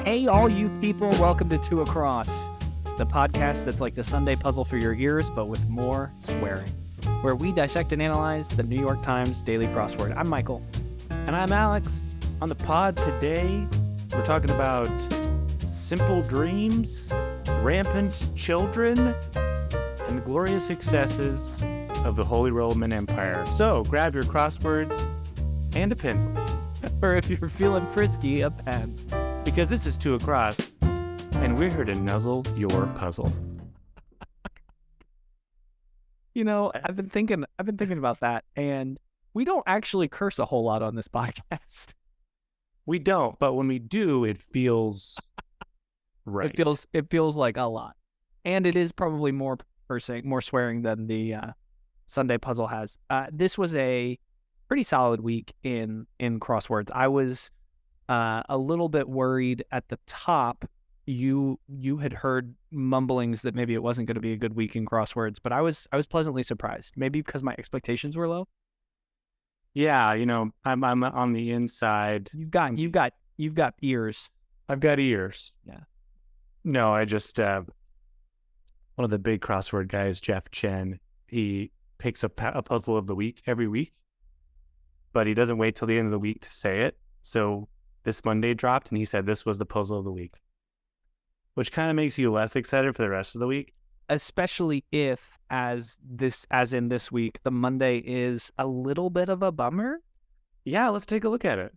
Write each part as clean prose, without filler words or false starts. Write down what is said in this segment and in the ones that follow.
Hey, all you people, welcome to Two Across, the podcast that's like the Sunday puzzle for your ears, but with more swearing, where we dissect and analyze the New York Times daily crossword. I'm Michael. And I'm Alex. On the pod today, we're talking about simple dreams, rampant children, and the glorious successes of the Holy Roman Empire. So grab your crosswords and a pencil. Or if you're feeling frisky, a pen. Because this is Two Across, and we're here to nuzzle your puzzle. You know, I've been thinking about that, and we don't actually curse a whole lot on this podcast. We don't, but when we do, it feels right. It feels like a lot. And it is probably more cursing, more swearing than the Sunday puzzle has. This was a pretty solid week in crosswords. I was a little bit worried at the top. You had heard mumblings that maybe it wasn't going to be a good week in crosswords, but I was pleasantly surprised. Maybe because my expectations were low. Yeah, you know, I'm on the inside. You've got ears. I've got ears. Yeah. No, I just one of the big crossword guys, Jeff Chen, he picks a puzzle of the week every week, but he doesn't wait till the end of the week to say it. So this Monday dropped, and he said this was the puzzle of the week, which kind of makes you less excited for the rest of the week. Especially if, as in this week, the Monday is a little bit of a bummer. Yeah, let's take a look at it.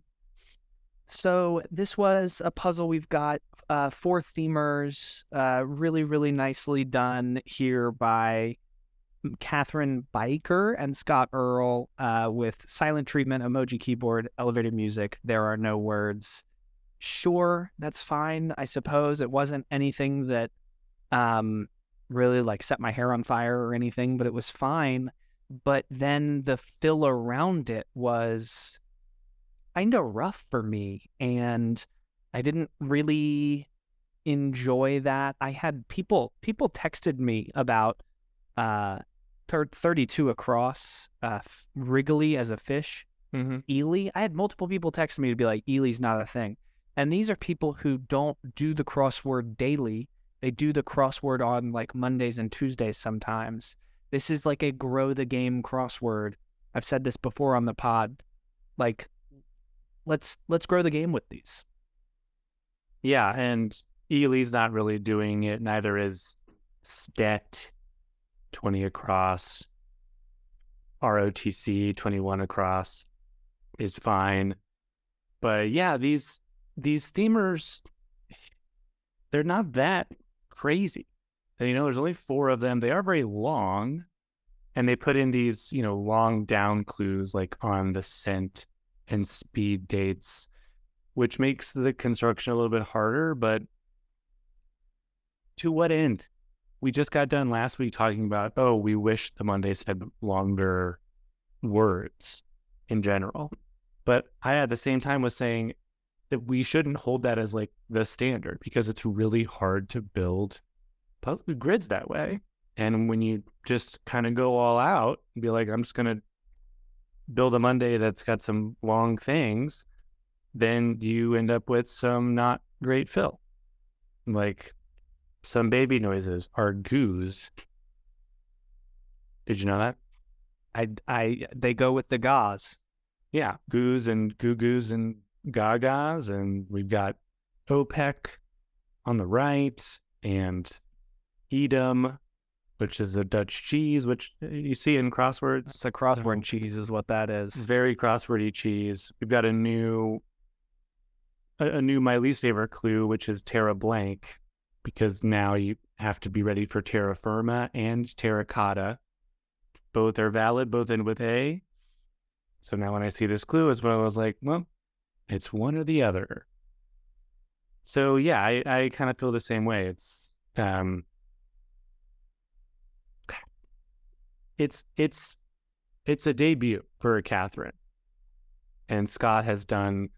So this was a puzzle. We've got 4 themers, really, really nicely done here by Catherine Biker and Scott Earl, with silent treatment, emoji keyboard, elevated music. There are no words. Sure, that's fine, I suppose. It wasn't anything that really like set my hair on fire or anything, but it was fine. But then the fill around it was kind of rough for me, and I didn't really enjoy that. I had people texted me about 32 across, wriggly as a fish, Ely. I had multiple people text me to be like, Ely's not a thing. And these are people who don't do the crossword daily. They do the crossword on like Mondays and Tuesdays sometimes. This is like a grow the game crossword. I've said this before on the pod. Like, let's grow the game with these. Yeah, and Ely's not really doing it. Neither is Stet 20 across. ROTC 21 across is fine. But yeah, these themers, they're not that crazy. You know, there's only 4 of them. They are very long, and they put in these, you know, long down clues like on the cent and speed dates, which makes the construction a little bit harder. But to what end? We just got done last week talking about, we wish the Mondays had longer words in general. But I at the same time was saying that we shouldn't hold that as like the standard, because it's really hard to build puzzle grids that way. And when you just kind of go all out and be like, I'm just going to build a Monday that's got some long things, then you end up with some not great fill. Like some baby noises are goos. Did you know that? They go with the gauze. Yeah, goos and goo-goos and gagas, and we've got OPEC on the right, and Edam, which is a Dutch cheese, which you see in crosswords. It's a crossword cheese is what that is. It's very crosswordy cheese. We've got a new my least favorite clue, which is terra blank, because now you have to be ready for terra firma and terracotta. Both are valid, both end with A. So now when I see this clue is when I was like, well, it's one or the other. So yeah, I kind of feel the same way. It's a debut for Catherine. And Scott has done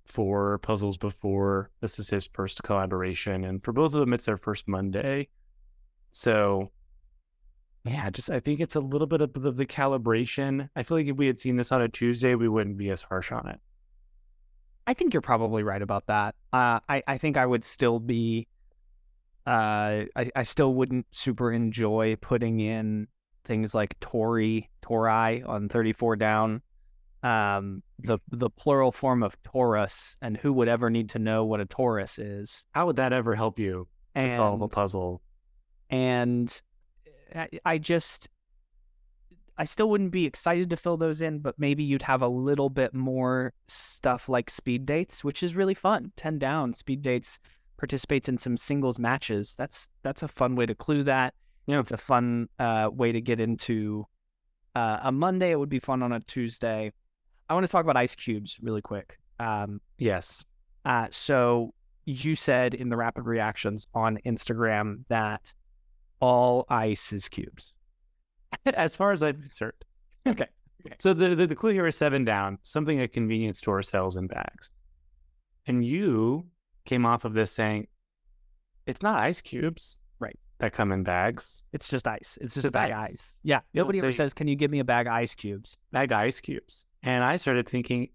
4 puzzles before. This is his first collaboration, and for both of them it's their first Monday. So yeah, I think it's a little bit of the calibration. I feel like if we had seen this on a Tuesday, we wouldn't be as harsh on it. I think you're probably right about that. I think I would still be. I still wouldn't super enjoy putting in things like tori on 34 down. The plural form of Taurus, and who would ever need to know what a Taurus is? How would that ever help you to solve a And puzzle? and I just I still wouldn't be excited to fill those in, but maybe you'd have a little bit more stuff like speed dates, which is really fun. 10 down, speed dates participates in some singles matches. That's a fun way to clue that. Yeah. It's a fun way to get into a Monday. It would be fun on a Tuesday. I want to talk about ice cubes really quick. Yes. So you said in the rapid reactions on Instagram that all ice is cubes. As far as I'm concerned. Okay. So the clue here is 7 down, something a convenience store sells in bags. And you came off of this saying, it's not ice cubes, right, that come in bags. It's just ice. It's just a bag of ice. Yeah. Nobody ever says, can you give me a bag of ice cubes? Bag of ice cubes. And I started thinking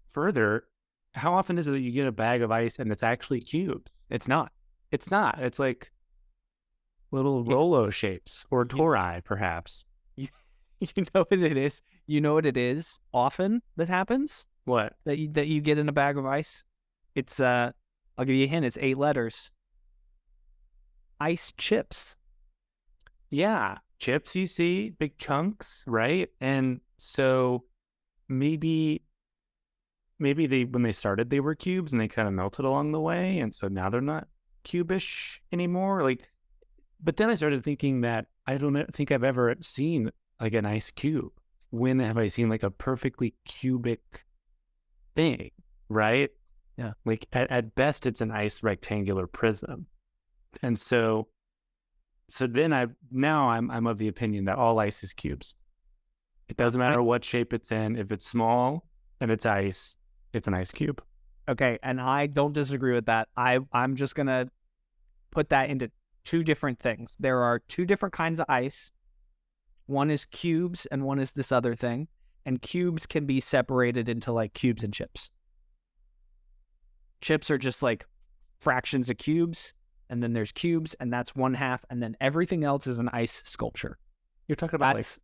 further, how often is it that you get a bag of ice and it's actually cubes? It's not. It's not. It's like little Rolo shapes or tori, perhaps. You know what it is? You know what it is often that happens? What? That you get in a bag of ice? It's, I'll give you a hint. It's 8 letters. Ice chips. Yeah. Chips, you see, big chunks, right? And so maybe they, when they started, they were cubes and they kind of melted along the way. And so now they're not cubish anymore. Like, but then I started thinking that I don't think I've ever seen like an ice cube. When have I seen like a perfectly cubic thing, right? Yeah. Like at best, it's an ice rectangular prism. And so then I'm of the opinion that all ice is cubes. It doesn't matter what shape it's in. If it's small and it's ice, it's an ice cube. Okay, and I don't disagree with that. I'm just gonna put that into 2 different things. There are 2 different kinds of ice. One is cubes and one is this other thing. And cubes can be separated into like cubes and chips. Chips are just like fractions of cubes, and then there's cubes, and that's 1/2, and then everything else is an ice sculpture. You're talking about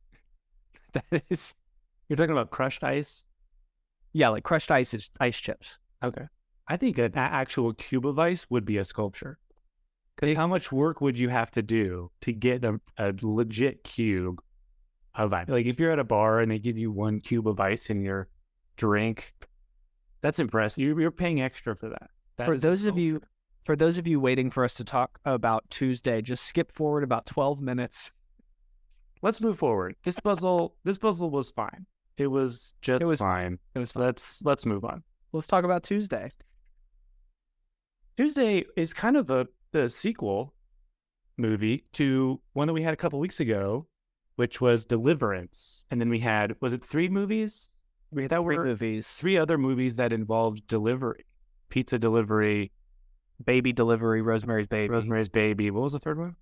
you're talking about crushed ice? Yeah, like crushed ice is ice chips. Okay. I think an actual cube of ice would be a sculpture. Because how much work would you have to do to get a legit cube of ice? Like if you're at a bar and they give you 1 cube of ice in your drink, that's impressive. You're paying extra for that. For those of you waiting for us to talk about Tuesday, just skip forward about 12 minutes. Let's move forward. This puzzle was fine. It was fine. It was fine. Let's move on. Let's talk about Tuesday. Tuesday is kind of a sequel movie to one that we had a couple weeks ago, which was Deliverance. And then we had, was it 3 movies? We had 3 movies. 3 other movies that involved delivery. Pizza delivery. Baby delivery, Rosemary's Baby. Rosemary's Baby. What was the third one?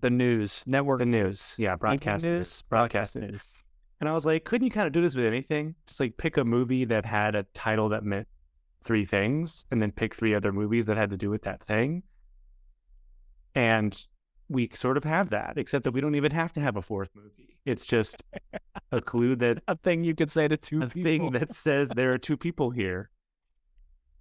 The news. Network. The news. Yeah, broadcast news. Broadcast news. And I was like, couldn't you kind of do this with anything? Just like pick a movie that had a title that meant 3 things and then pick 3 other movies that had to do with that thing. And we sort of have that, except that we don't even have to have a 4th movie. It's just a clue that a thing you could say to 2 people. A thing that says there are 2 people here.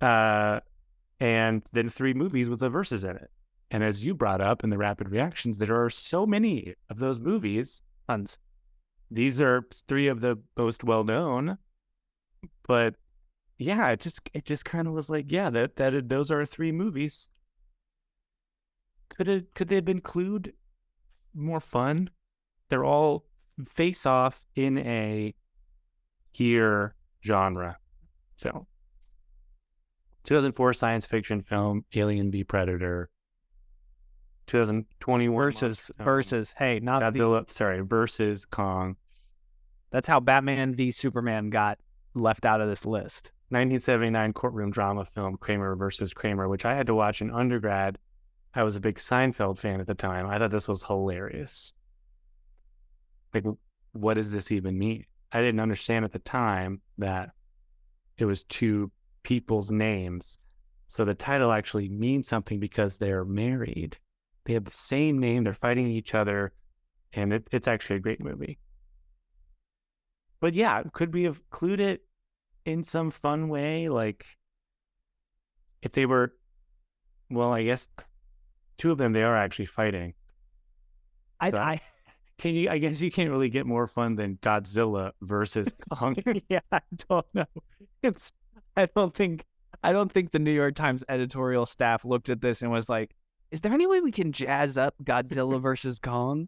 And then 3 movies with the verses in it. And as you brought up in the rapid reactions, there are so many of those movies. Tons. These are 3 of the most well known. But yeah, it just kind of was like, yeah, those are 3 movies. Could they have been clued more fun? They're all face off in a here genre. So 2004 science fiction film, Alien v Predator. 2021 versus hey, not Godzilla, versus Kong. That's how Batman v Superman got left out of this list. 1979 courtroom drama film, Kramer versus Kramer, which I had to watch in undergrad. I was a big Seinfeld fan at the time. I thought this was hilarious. Like, what does this even mean? I didn't understand at the time that it was 2 people's names. So the title actually means something because they're married. They have the same name. They're fighting each other. And it's actually a great movie. But yeah, could we have clued it in some fun way? Like if they were, well, I guess two of them, they are actually fighting. So I I guess you can't really get more fun than Godzilla versus Kong. yeah, I don't know. It's I don't think the New York Times editorial staff looked at this and was like, is there any way we can jazz up Godzilla versus Kong?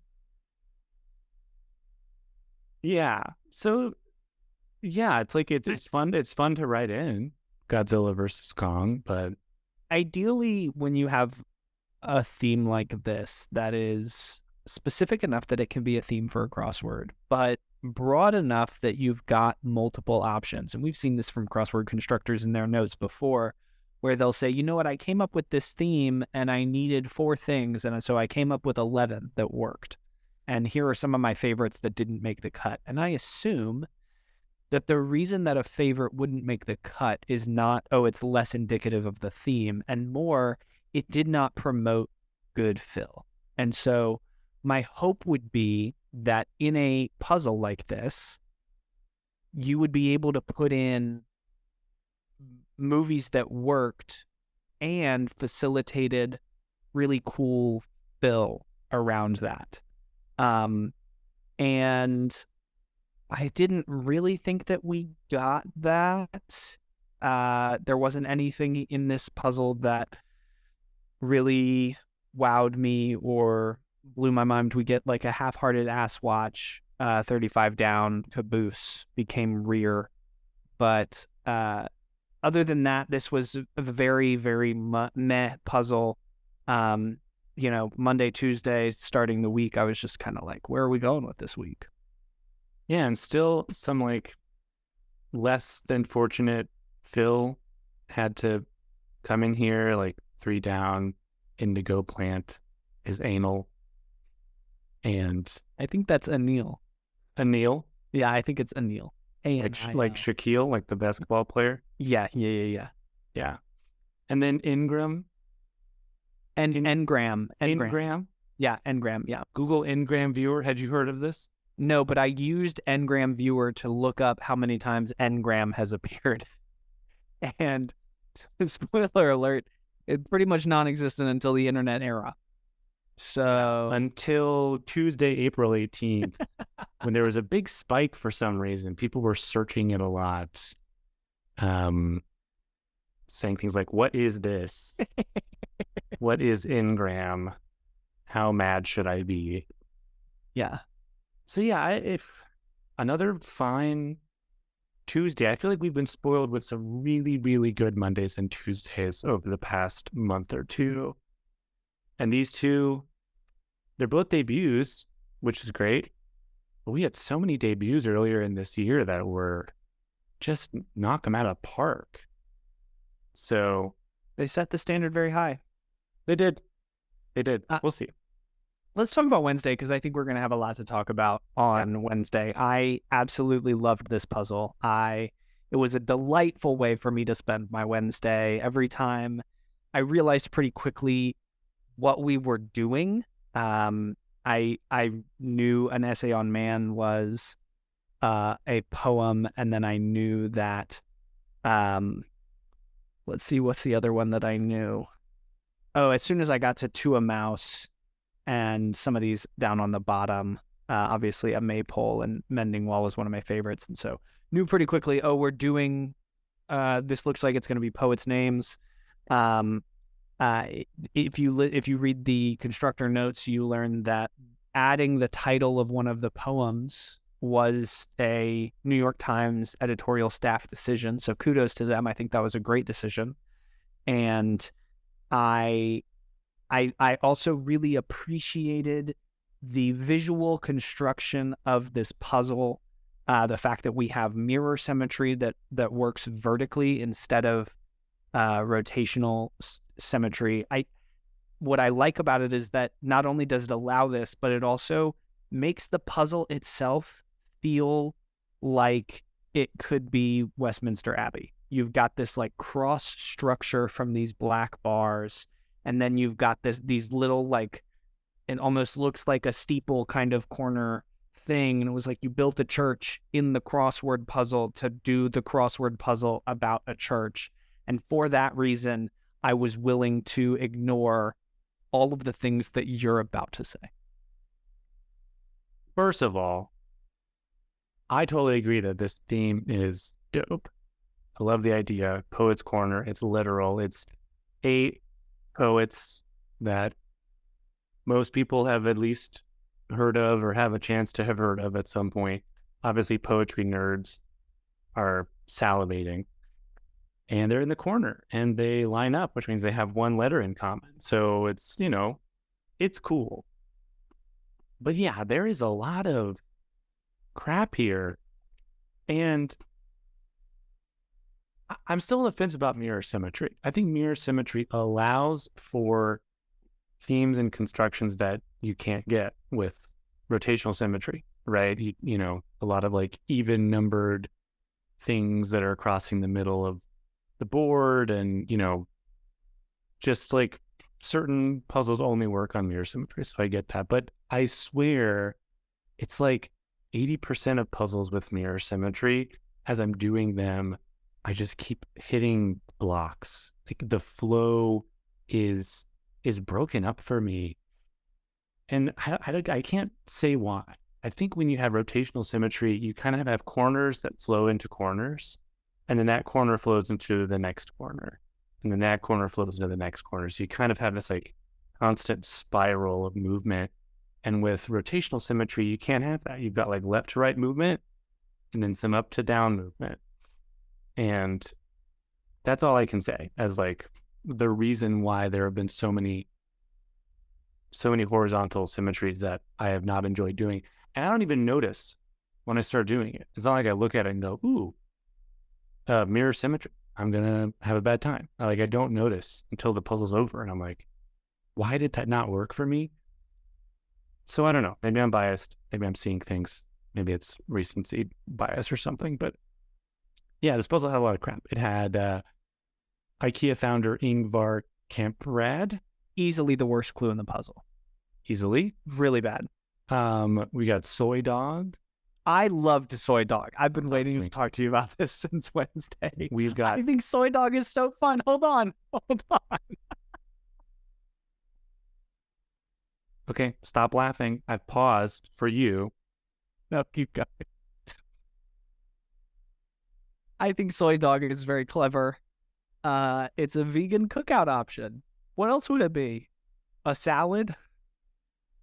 Yeah. So yeah, it's like it's fun. It's fun to write in Godzilla versus Kong, but Ideally, when you have a theme like this that is specific enough that it can be a theme for a crossword, but broad enough that you've got multiple options. And we've seen this from crossword constructors in their notes before, where they'll say, you know what, I came up with this theme and I needed 4 things. And so I came up with 11 that worked. And here are some of my favorites that didn't make the cut. And I assume that the reason that a favorite wouldn't make the cut is not, oh, it's less indicative of the theme, and more, it did not promote good fill. And so my hope would be that in a puzzle like this, you would be able to put in movies that worked and facilitated really cool fill around that. And I didn't really think that we got that. There wasn't anything in this puzzle that really wowed me or blew my mind. We get like a half-hearted ass watch, 35 down, caboose, became rear. But other than that, this was a very, very meh puzzle. Monday, Tuesday, starting the week, I was just kind of like, where are we going with this week? yeah, and still some like less than fortunate Phil had to come in here, like 3 down, indigo plant is anal. And I think that's Anil. Anil, Yeah, I think it's Anil. like Shaquille, like the basketball player. Yeah. Yeah. And then Ingram. Ngram. Ingram. Yeah, Ngram. Yeah. Google Ngram Viewer. Had you heard of this? No, but I used Ngram Viewer to look up how many times Ngram has appeared. And spoiler alert, it's pretty much non-existent until the internet era. So until Tuesday, April 18th, when there was a big spike for some reason, people were searching it a lot, saying things like, "What is this? What is Ingram? How mad should I be?" Yeah. So yeah, if another fine Tuesday. I feel like we've been spoiled with some really, really good Mondays and Tuesdays over the past month or two. And these two, they're both debuts, which is great. But we had so many debuts earlier in this year that were just knock them out of the park. So they set the standard very high. They did. We'll see. Let's talk about Wednesday, because I think we're going to have a lot to talk about on Wednesday. I absolutely loved this puzzle. It was a delightful way for me to spend my Wednesday. Every time I realized pretty quickly what we were doing. I knew an essay on man was a poem, and then I knew that, let's see, what's the other one that I knew? Oh, as soon as I got to a mouse and some of these down on the bottom, obviously a maypole and mending wall was one of my favorites. And so knew pretty quickly, oh, we're doing, this looks like it's going to be poets' names. If you read the constructor notes, you learn that adding the title of one of the poems was a New York Times editorial staff decision. So kudos to them. I think that was a great decision. And I also really appreciated the visual construction of this puzzle. The fact that we have mirror symmetry that works vertically instead of rotational symmetry. What I like about it is that not only does it allow this, but it also makes the puzzle itself feel like it could be Westminster Abbey. you've got this like cross structure from these black bars, and then you've got these little like, it almost looks like a steeple kind of corner thing. And it was like you built a church in the crossword puzzle to do the crossword puzzle about a church. And for that reason, I was willing to ignore all of the things that you're about to say. First of all, I totally agree that this theme is dope. I love the idea. Poets Corner. It's literal. It's 8 poets that most people have at least heard of or have a chance to have heard of at some point. Obviously, poetry nerds are salivating. And they're in the corner and they line up, which means they have one letter in common. So it's, it's cool. But yeah, there is a lot of crap here. And I'm still on the fence about mirror symmetry. I think mirror symmetry allows for themes and constructions that you can't get with rotational symmetry, right? A lot of like even numbered things that are crossing the middle of the board, and just like certain puzzles only work on mirror symmetry, so I get that. But I swear it's like 80% of puzzles with mirror symmetry, as I'm doing them, I just keep hitting blocks. Like the flow is broken up for me, and I can't say why. I think when you have rotational symmetry, you kind of have corners that flow into corners, and then that corner flows into the next corner, and then that corner flows into the next corner. So you kind of have this like constant spiral of movement. And with rotational symmetry, you can't have that. You've got like left to right movement and then some up to down movement. And that's all I can say as like the reason why there have been so many horizontal symmetries that I have not enjoyed doing. And I don't even notice when I start doing it. It's not like I look at it and go, ooh, mirror symmetry. I'm going to have a bad time. Like I don't notice until the puzzle's over. And I'm like, why did that not work for me? So I don't know. Maybe I'm biased. Maybe I'm seeing things. Maybe it's recency bias or something. But yeah, this puzzle had a lot of crap. It had IKEA founder Ingvar Kamprad. Easily the worst clue in the puzzle. Easily. Really bad. We got Soy Dog. I loved Soy Dog. I've been waiting to talk to you about this since Wednesday. We've got. I think Soy Dog is so fun. Hold on. Okay, stop laughing. I've paused for you. No, keep going. I think Soy Dog is very clever. It's a vegan cookout option. What else would it be? A salad?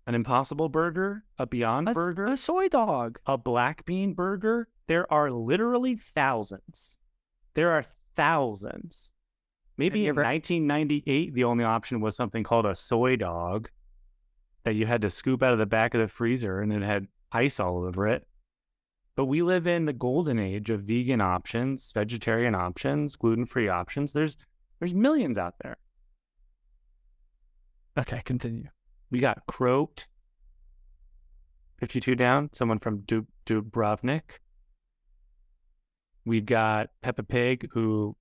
An Impossible Burger? A Beyond Burger? A soy dog? A black bean burger? There are literally thousands. There are thousands. Maybe in 1998, the only option was something called a soy dog that you had to scoop out of the back of the freezer and it had ice all over it. But we live in the golden age of vegan options, vegetarian options, gluten-free options. There's millions out there. Okay, continue. We got Croaked, 52 down, someone from Dubrovnik. We've got Peppa Pig, who,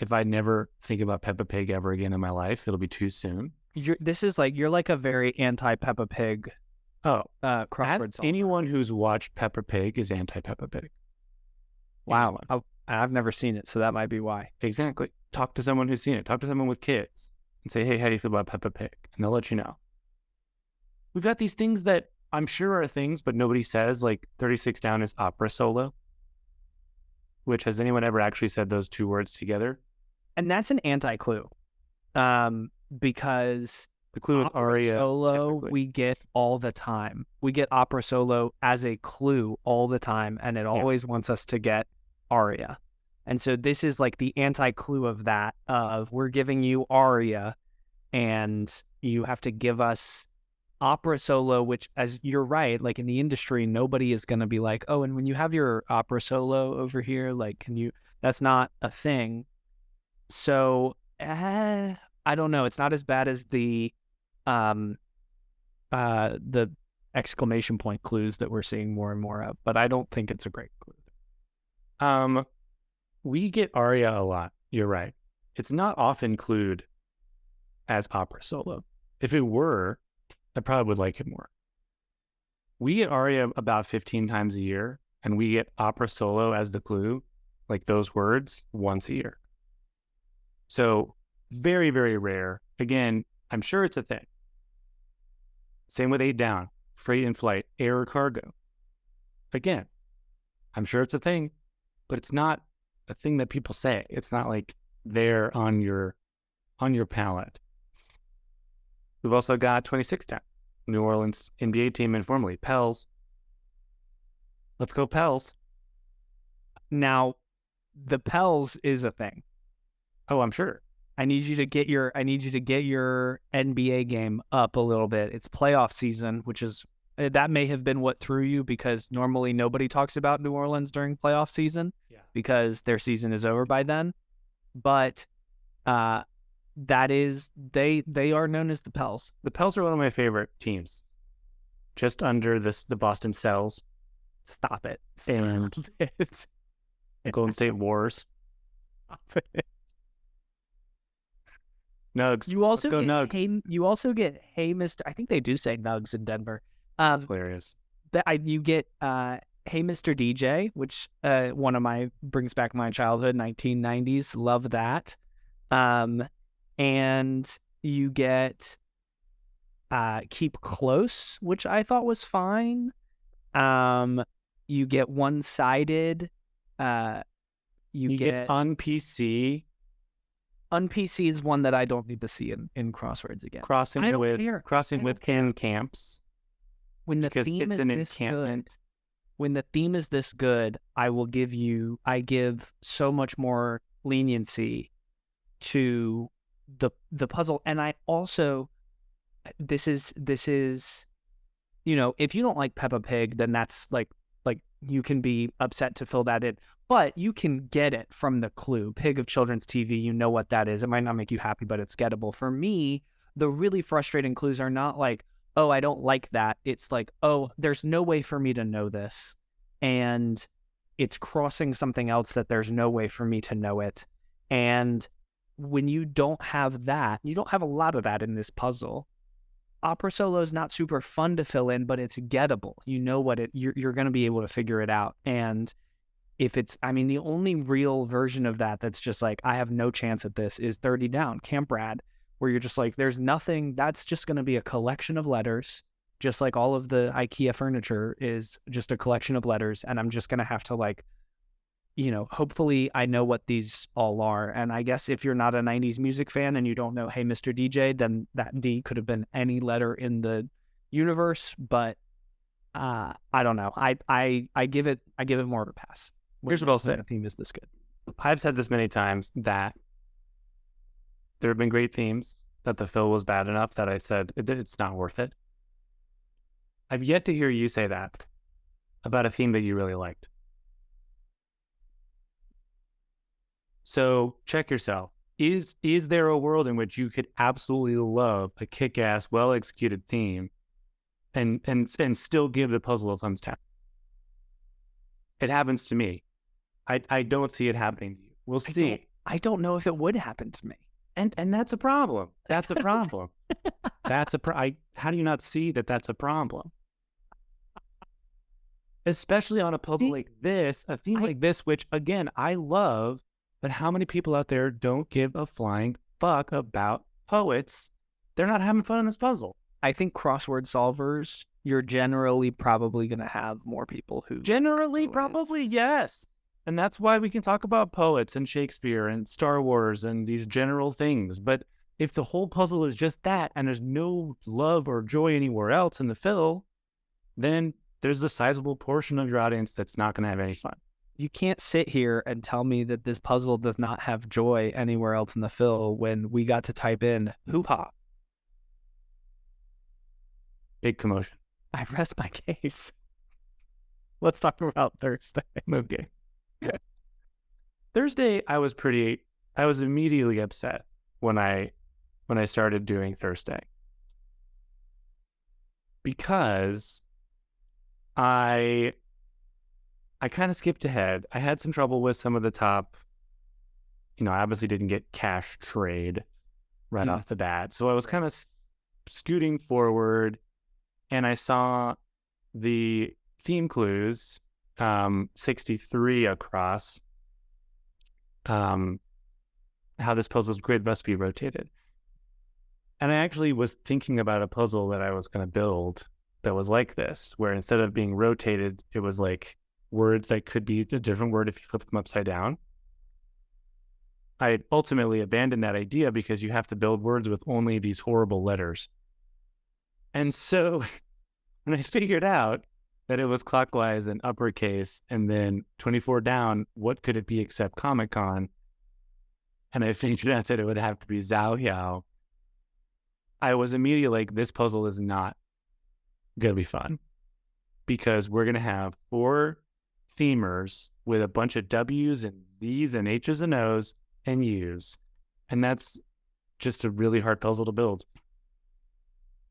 if I never think about Peppa Pig ever again in my life, it'll be too soon. You're like a very anti-Peppa Pig crossword solver. Anyone who's watched Peppa Pig is anti-Peppa Pig. Wow. I've never seen it, so that might be why. Exactly. Talk to someone who's seen it. Talk to someone with kids and say, hey, how do you feel about Peppa Pig? And they'll let you know. We've got these things that I'm sure are things, but nobody says, like 36 down is opera solo, which has anyone ever actually said those two words together? And that's an anti-clue. Because the clue is aria solo we get all the time. We get opera solo as a clue all the time, and it always wants us to get aria. And so this is like the anti-clue of that, of we're giving you aria and you have to give us opera solo, which, as you're right, like in the industry, nobody is going to be like, oh, and when you have your opera solo over here, like, that's not a thing. So I don't know. It's not as bad as the exclamation point clues that we're seeing more and more of, but I don't think it's a great clue. We get aria a lot. You're right. It's not often clued as opera solo. If it were, I probably would like it more. We get aria about 15 times a year, and we get opera solo as the clue, like those words, once a year. So very, very rare. Again, I'm sure it's a thing. Same with 8 Down, freight in flight, air or cargo. Again, I'm sure it's a thing, but it's not a thing that people say. It's not like there on your palate. We've also got 26 Down, New Orleans NBA team informally, Pels. Let's go Pels. Now, the Pels is a thing. Oh, I'm sure. I need you to get your NBA game up a little bit. It's playoff season, which is that may have been what threw you, because normally nobody talks about New Orleans during playoff season because their season is over by then. But that is they are known as the Pels. The Pels are one of my favorite teams. Just under the Boston Cells. Stop it. And the Golden State Wars. Stop it. Nugs. You also Let's go get Nugs. you also get Hey Mr. I think they do say Nugs in Denver. That's hilarious. You get Hey Mr. DJ, which one of my brings back my childhood, 1990s. Love that. And you get Keep Close, which I thought was fine. You get One Sided. You get on PC. On PC is one that I don't need to see in Crosswords again. Crossing with can camps. When the theme is this good, when the theme is this good, I give so much more leniency to the puzzle. And I also, this is, if you don't like Peppa Pig, then that's like you can be upset to fill that in, but you can get it from the clue. Pig of children's TV, you know what that is. It might not make you happy, but it's gettable. For me, the really frustrating clues are not like, oh, I don't like that. It's like, oh, there's no way for me to know this. And it's crossing something else that there's no way for me to know it. And when you don't have that, you don't have a lot of that in this puzzle. Opera solo is not super fun to fill in, but it's gettable. You know what you're going to be able to figure it out. And if it's, the only real version of that that's just like, I have no chance at this is 30 Down, Camp Rad, where you're just like, there's nothing, that's just going to be a collection of letters, just like all of the IKEA furniture is just a collection of letters. And I'm just going to have to hopefully I know what these all are. And I guess if you're not a 90s music fan and you don't know Hey Mr. DJ, then that D could have been any letter in the universe. But I don't know. I give it more of a pass. Here's what I'll say. The theme is this good. I've said this many times that there have been great themes that the fill was bad enough that I said it's not worth it. I've yet to hear you say that about a theme that you really liked. So check yourself. Is there a world in which you could absolutely love a kick-ass, well-executed theme and still give the puzzle a thumbs down? It happens to me. I don't see it happening to you. We'll see. I don't know if it would happen to me. And that's a problem. That's a problem. How do you not see that that's a problem? Especially on a puzzle like this, a theme like this, which again, I love, but how many people out there don't give a flying fuck about poets? They're not having fun in this puzzle. I think crossword solvers, you're generally probably going to have more people who... Generally, probably, yes. And that's why we can talk about poets and Shakespeare and Star Wars and these general things. But if the whole puzzle is just that and there's no love or joy anywhere else in the fill, then there's a sizable portion of your audience that's not going to have any fun. You can't sit here and tell me that this puzzle does not have joy anywhere else in the fill when we got to type in hoo-ha. Big commotion. I rest my case. Let's talk about Thursday. Okay. Thursday, I was immediately upset when I started doing Thursday. Because I kind of skipped ahead. I had some trouble with some of the top I obviously didn't get cash trade right Mm, off the bat. So I was kind of scooting forward, and I saw the theme clues, 63 across, um, how this puzzle's grid must be rotated. And I actually was thinking about a puzzle that I was going to build that was like this, where instead of being rotated, it was like words that could be a different word if you flip them upside down. I ultimately abandoned that idea because you have to build words with only these horrible letters. And so when I figured out that it was clockwise and uppercase and then 24 down, what could it be except Comic Con? And I figured out that it would have to be Zhao Yao. I was immediately like, this puzzle is not going to be fun because we're going to have 4 themers with a bunch of W's and Z's and H's and O's and U's. And that's just a really hard puzzle to build.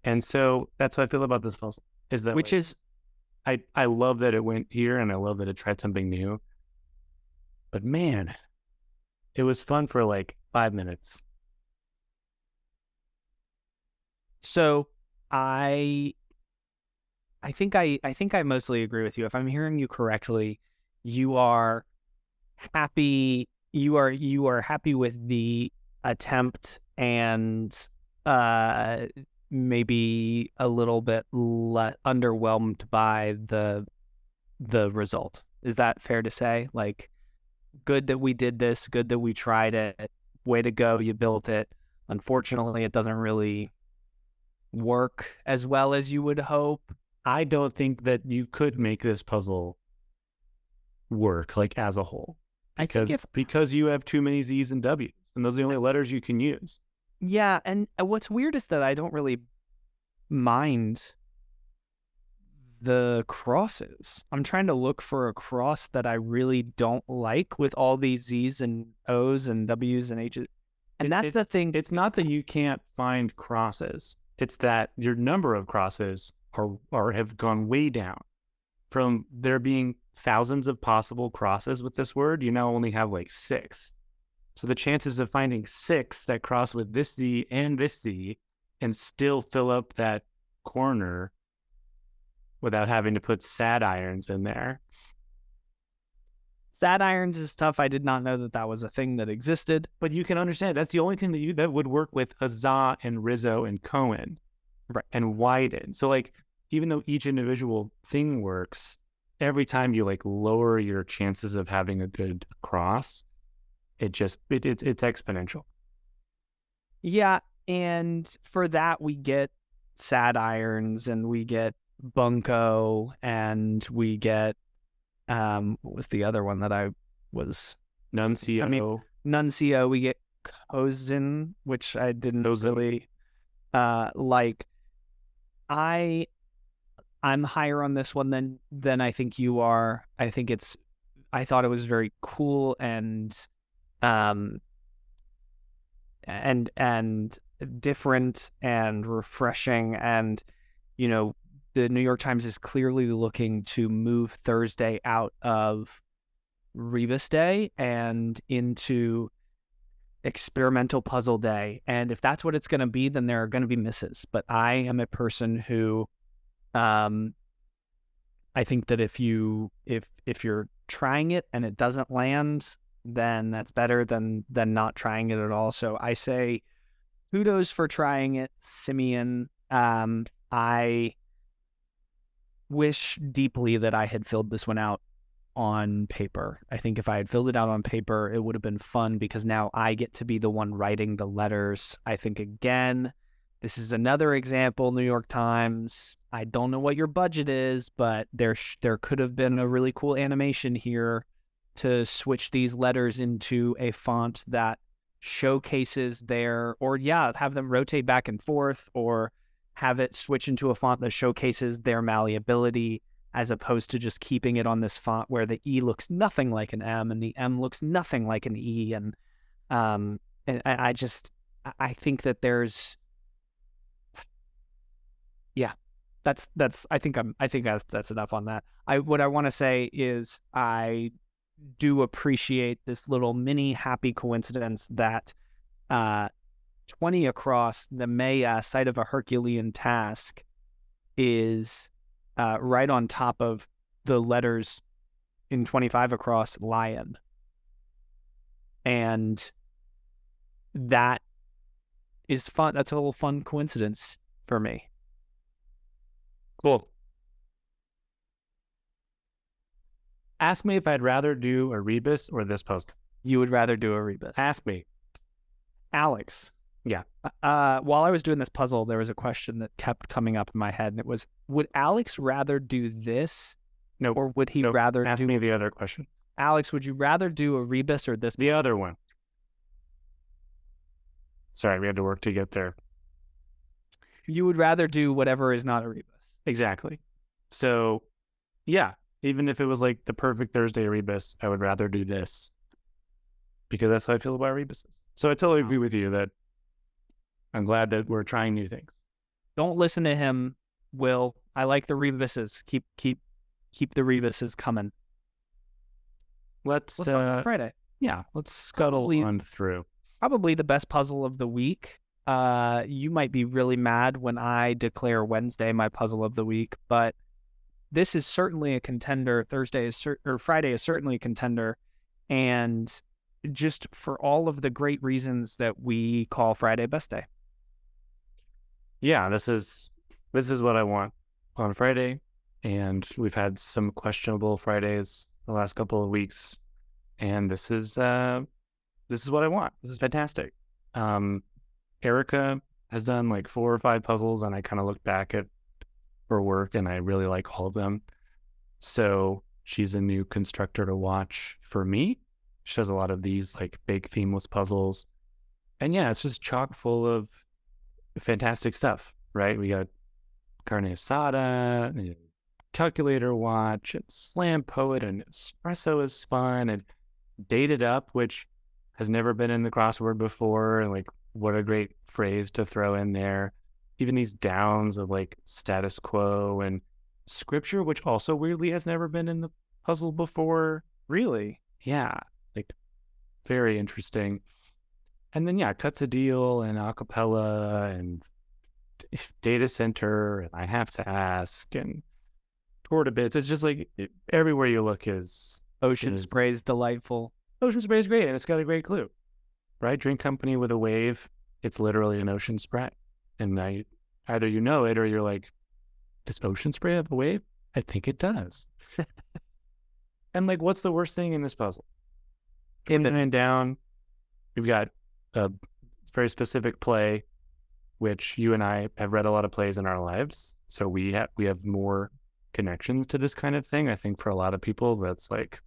And so that's how I feel about this puzzle is that which is I love that it went here and I love that it tried something new. But man, it was fun for like 5 minutes. so I I think I mostly agree with you. If I'm hearing you correctly, you are you are happy with the attempt and uh maybe a little bit underwhelmed by the result. Is that fair to say? Like, good that we did this, good that we tried it. Way to go, you built it. Unfortunately, it doesn't really work as well as you would hope. I don't think that you could make this puzzle work like as a whole I think if because you have too many Z's and W's and those are the only letters you can use. Yeah, and what's weird is that I don't really mind the crosses. I'm trying to look for a cross that I really don't like with all these Z's and O's and W's and H's. And that's the thing. It's not that you can't find crosses. It's that your number of crosses are have gone way down. From there being thousands of possible crosses with this word, you now only have like 6. So the chances of finding 6 that cross with this Z and still fill up that corner without having to put sad irons in there. Sad irons is tough. I did not know that that was a thing that existed. But you can understand that's the only thing that would work with Huzzah and Rizzo and Cohen, Right. and Wyden. So like even though each individual thing works, every time you like lower your chances of having a good cross, it's exponential. Yeah, and for that we get sad irons and we get bunko and we get what was the other one that I was Nuncio. I mean, Nuncio, we get Cozen, which I didn't really like. I'm higher on this one than I think you are. I thought it was very cool um and different and refreshing, and you know the New York Times is clearly looking to move Thursday out of Rebus Day and into experimental puzzle day. And if that's what it's going to be, then there are going to be misses. But I am a person who, I think that if you're trying it and it doesn't land, then that's better than not trying it at all. So I say kudos for trying it, Simeon. I wish deeply that I had filled this one out on paper. I think if I had filled it out on paper, it would have been fun because now I get to be the one writing the letters. I think, again, this is another example, New York Times. I don't know what your budget is, but there could have been a really cool animation here to switch these letters into a font that showcases or have them rotate back and forth, or have it switch into a font that showcases their malleability, as opposed to just keeping it on this font where the E looks nothing like an M and the M looks nothing like an E. And I think that there's, yeah, that's I think that's enough on that. What I want to say is I do appreciate this little mini happy coincidence that 20 across the Maya site of a Herculean task is right on top of the letters in 25 across lion. And that is fun. That's a little fun coincidence for me. Cool. Ask me if I'd rather do a rebus or this puzzle. You would rather do a rebus. Ask me. Alex. Yeah. While I was doing this puzzle, there was a question that kept coming up in my head, and it was, would Alex rather do this? No. Or would he nope. rather Ask me the other question. Alex, would you rather do a rebus or this? The other one. Sorry, we had to work to get there. You would rather do whatever is not a rebus. Exactly. So, yeah, even if it was like the perfect Thursday rebus, I would rather do this because that's how I feel about rebuses. So I totally agree with you that I'm glad that we're trying new things. Don't listen to him, Will. I like the rebuses. Keep the rebuses coming. Let's on Friday. Yeah, let's scuttle on through. Probably the best puzzle of the week. You might be really mad when I declare Wednesday my puzzle of the week, but this is certainly a contender. Friday is certainly a contender, and just for all of the great reasons that we call Friday best day. Yeah, this is what I want on Friday, and we've had some questionable Fridays the last couple of weeks, and this is what I want. This is fantastic. Erica has done like 4 or 5 puzzles, and I kind of look back at her work, and I really like all of them. So she's a new constructor to watch for me. She does a lot of these like big themeless puzzles, and yeah, it's just chock full of fantastic stuff, right? We got carne asada, and calculator watch, and slam poet, and espresso is fun, and dated up, which has never been in the crossword before, and like what a great phrase to throw in there. Even these downs of like status quo and scripture, which also weirdly has never been in the puzzle before. Really? Yeah, like very interesting. And then yeah, cuts a deal and acapella and data center and I have to ask and torta bits. It's just like everywhere you look is Ocean Spray is delightful. Ocean Spray is great, and it's got a great clue, right? Drink company with a wave. It's literally an ocean spray, and either you know it or you're like, does ocean spray have a wave? I think it does. And like, what's the worst thing in this puzzle? And down, we've got a very specific play, which you and I have read a lot of plays in our lives, so we have more connections to this kind of thing. I think for a lot of people, that's like,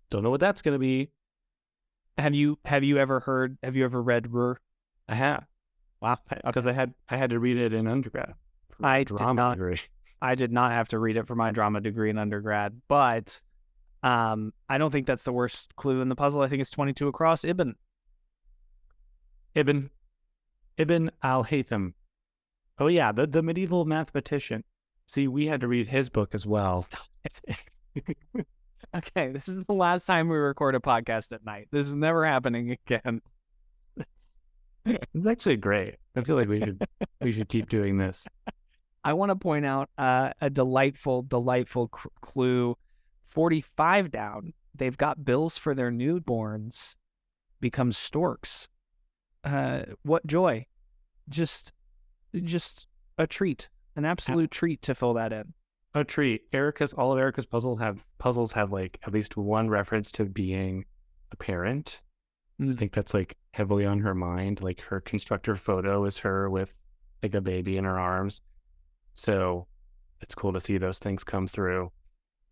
don't know what that's going to be. Have you ever read Rur? I have. Wow. Because I had to read it in undergrad. I did not have to read it for my drama degree in undergrad, but I don't think that's the worst clue in the puzzle. I think it's 22 across. Ibn al-Haytham. Oh yeah, the medieval mathematician. See, we had to read his book as well. Okay, this is the last time we record a podcast at night. This is never happening again. It's actually great. I feel like we should keep doing this. I want to point out a delightful clue. 45 down. They've got bills for their newborns become storks. What joy! Just a treat, an absolute treat to fill that in. A treat. All of Erica's puzzles have like at least one reference to being a parent. I think that's like heavily on her mind. Like her constructor photo is her with like a baby in her arms. So it's cool to see those things come through.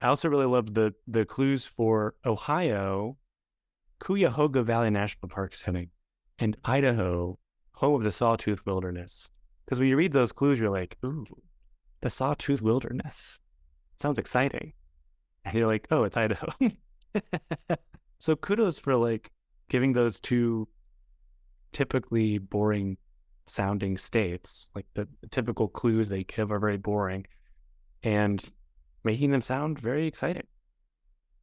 I also really loved the clues for Ohio, Cuyahoga Valley National Park setting, and Idaho, home of the Sawtooth Wilderness. Because when you read those clues, you're like, ooh, the Sawtooth Wilderness. Sounds exciting. And you're like, oh, it's Idaho. So kudos for like giving those two typically boring sounding states. Like the typical clues they give are very boring and making them sound very exciting.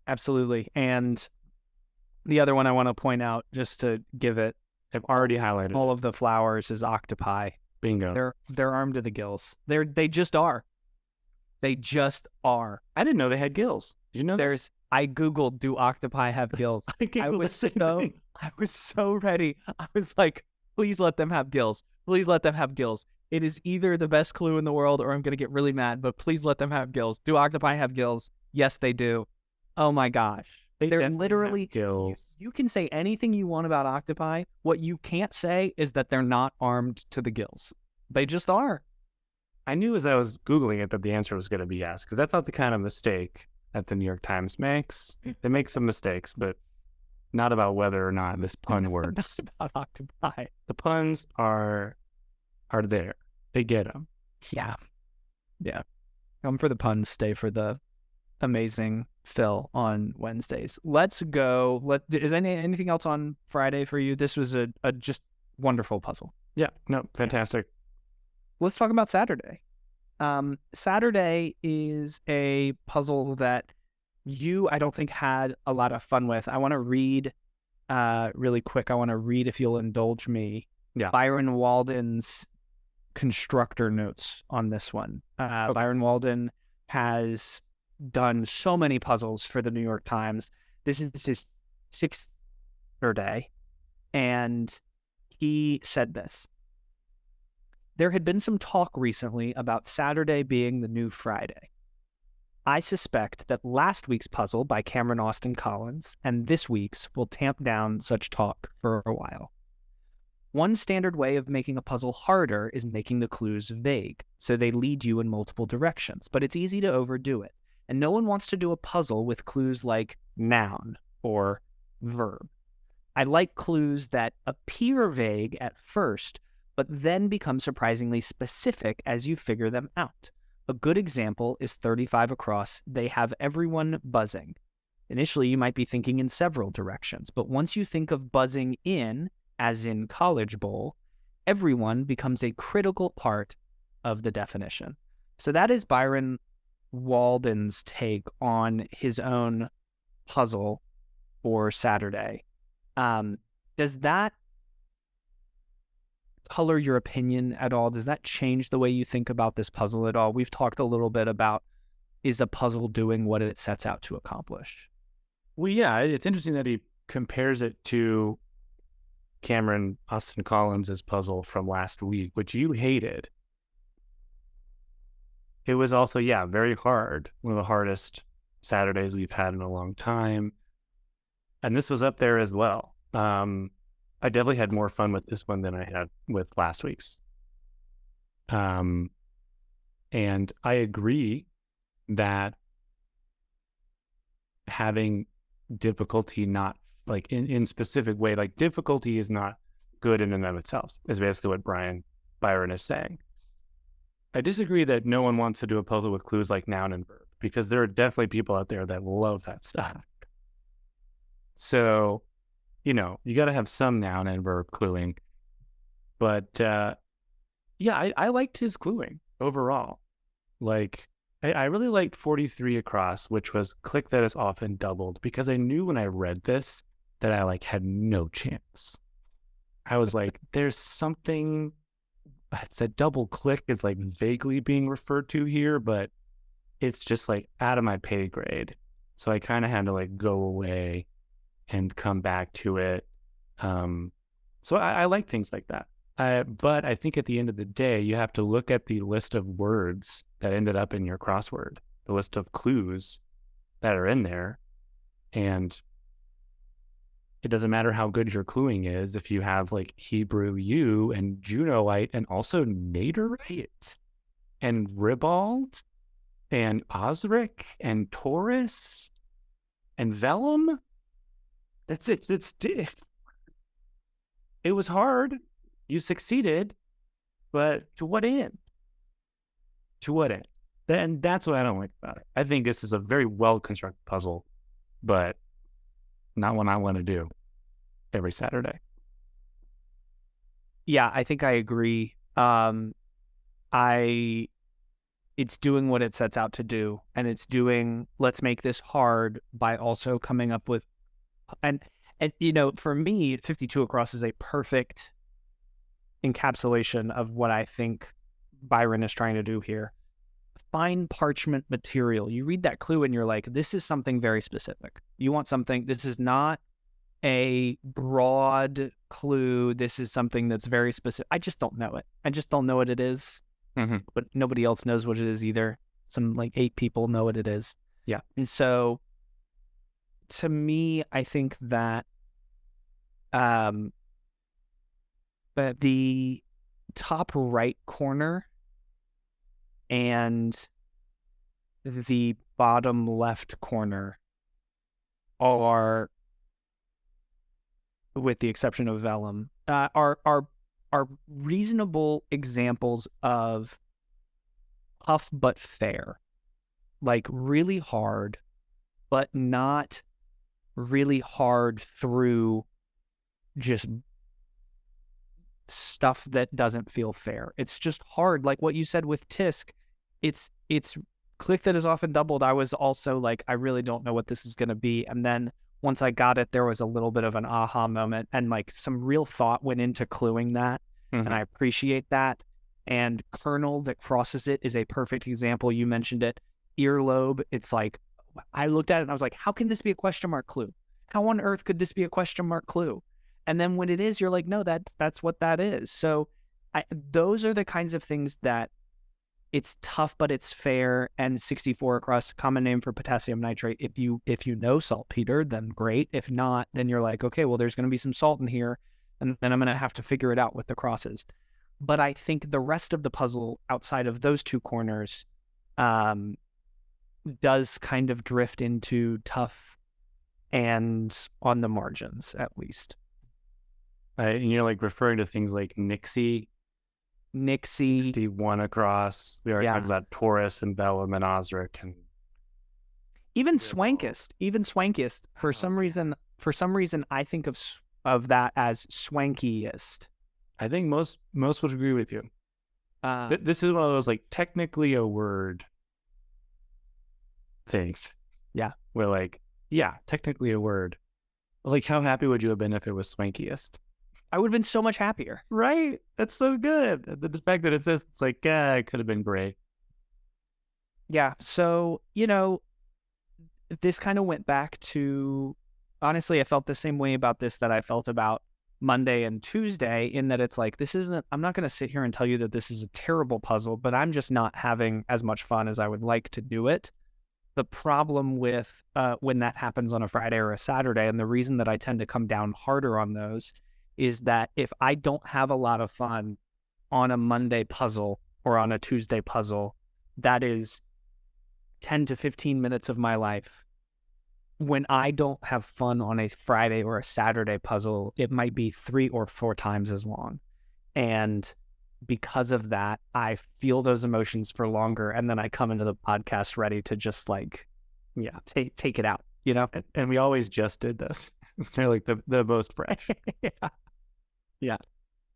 Absolutely. And the other one I want to point out, just to give it I've already highlighted all it. of the flowers, is octopi. Bingo. They're armed to the gills. They just are. They just are. I didn't know they had gills. Did you know that? I googled, do octopi have gills? I Googled the same thing. I was so ready. I was like, please let them have gills. Please let them have gills. It is either the best clue in the world or I'm gonna get really mad, but please let them have gills. Do octopi have gills? Yes, they do. Oh my gosh. They They're definitely literally have gills. you can say anything you want about octopi. What you can't say is that they're not armed to the gills. They just are. I knew as I was Googling it that the answer was going to be yes, because that's not the kind of mistake that the New York Times makes. They make some mistakes, but not about whether or not this pun works. About octopi. The puns are there. They get them. Yeah. Yeah. Come for the puns, stay for the amazing fill on Wednesdays. Let's go. Is anything else on Friday for you? This was a just wonderful puzzle. Yeah, no, fantastic. Let's talk about Saturday. Saturday is a puzzle that I don't think, had a lot of fun with. I want to read really quick. I want to read, if you'll indulge me, Byron Walden's constructor notes on this one. Okay. Byron Walden has done so many puzzles for the New York Times. This is his sixth day, and he said this. There had been some talk recently about Saturday being the new Friday. I suspect that last week's puzzle by Cameron Austin Collins and this week's will tamp down such talk for a while. One standard way of making a puzzle harder is making the clues vague, so they lead you in multiple directions, but it's easy to overdo it, and no one wants to do a puzzle with clues like noun or verb. I like clues that appear vague at first, but then become surprisingly specific as you figure them out. A good example is 35 across. They have everyone buzzing. Initially, you might be thinking in several directions, but once you think of buzzing in, as in College Bowl, everyone becomes a critical part of the definition. So that is Byron Walden's take on his own puzzle for Saturday. Does that color your opinion at all? Does that change the way you think about this puzzle at all? We've talked a little bit about, is a puzzle doing what it sets out to accomplish? Well, yeah, it's interesting that he compares it to Cameron Austin Collins' puzzle from last week, which you hated. It was also, very hard. One of the hardest Saturdays we've had in a long time. And this was up there as well. I definitely had more fun with this one than I had with last week's. And I agree that having difficulty not like in specific way, like difficulty is not good in and of itself, is basically what Byron is saying. I disagree that no one wants to do a puzzle with clues like noun and verb, because there are definitely people out there that love that stuff. So, you got to have some noun and verb cluing. But I liked his cluing overall. Like, I really liked 43 across, which was click that is often doubled, because I knew when I read this that I had no chance. I was like, there's something. It's a double click is vaguely being referred to here, but it's just out of my pay grade. So I kind of had to go away and come back to it. So I like things like that. But I think at the end of the day, you have to look at the list of words that ended up in your crossword, the list of clues that are in there. And it doesn't matter how good your cluing is if you have Hebrew U and Junoite and also Naderite and Ribald and Osric and Taurus and Vellum. That's it. It was hard. You succeeded, but to what end? To what end? And that's what I don't like about it. I think this is a very well-constructed puzzle, but not one I want to do every Saturday. Yeah, I think I agree. I it's doing what it sets out to do, and it's doing, let's make this hard by also coming up with, and for me, 52 across is a perfect encapsulation of what I think Byron is trying to do here. Fine parchment material. You read that clue and you're like, this is something very specific. You want something, this is not a broad clue. This is something that's very specific. I just don't know it. I just don't know what it is, but nobody else knows what it is either. Some like 8 people know what it is. Yeah. And so to me, I think that the top right corner and the bottom left corner are, with the exception of vellum, are reasonable examples of tough but fair, like really hard, but not really hard through just stuff that doesn't feel fair. It's just hard, like what you said with Tisk. It's click that is often doubled. I was also like, I really don't know what this is going to be, and then once I got it, there was a little bit of an aha moment, and like some real thought went into cluing that, and I appreciate that. And kernel that crosses it is a perfect example. You mentioned it. Earlobe, it's like, I looked at it and I was like, how can this be a question mark clue? How on earth could this be a question mark clue? And then when it is, you're like, no, that's what that is. So those are the kinds of things that it's tough, but it's fair. And 64 across, common name for potassium nitrate. If you know saltpeter, then great. If not, then you're like, okay, well, there's going to be some salt in here, and then I'm going to have to figure it out with the crosses. But I think the rest of the puzzle outside of those 2 corners does kind of drift into tough and on the margins, at least. And you're like referring to things like Nixie, 61 across. We already talked about Taurus and Vellum and Osric, and even Swankiest. For some reason, I think of that as swankiest. I think most would agree with you. This is one of those like technically a word things. Yeah. We're like, yeah, technically a word. Like, how happy would you have been if it was swankiest? I would have been so much happier. Right? That's so good. The fact that it says, it's like, it could have been great. Yeah. So, this kind of went back to, honestly, I felt the same way about this that I felt about Monday and Tuesday, in that it's like, I'm not going to sit here and tell you that this is a terrible puzzle, but I'm just not having as much fun as I would like to do it. The problem with when that happens on a Friday or a Saturday, and the reason that I tend to come down harder on those, is that if I don't have a lot of fun on a Monday puzzle or on a Tuesday puzzle, that is 10 to 15 minutes of my life. When I don't have fun on a Friday or a Saturday puzzle, it might be 3 or 4 times as long. And because of that, I feel those emotions for longer, and then I come into the podcast ready to just like, take it out, And we always just did this. They're like the most fresh. Yeah.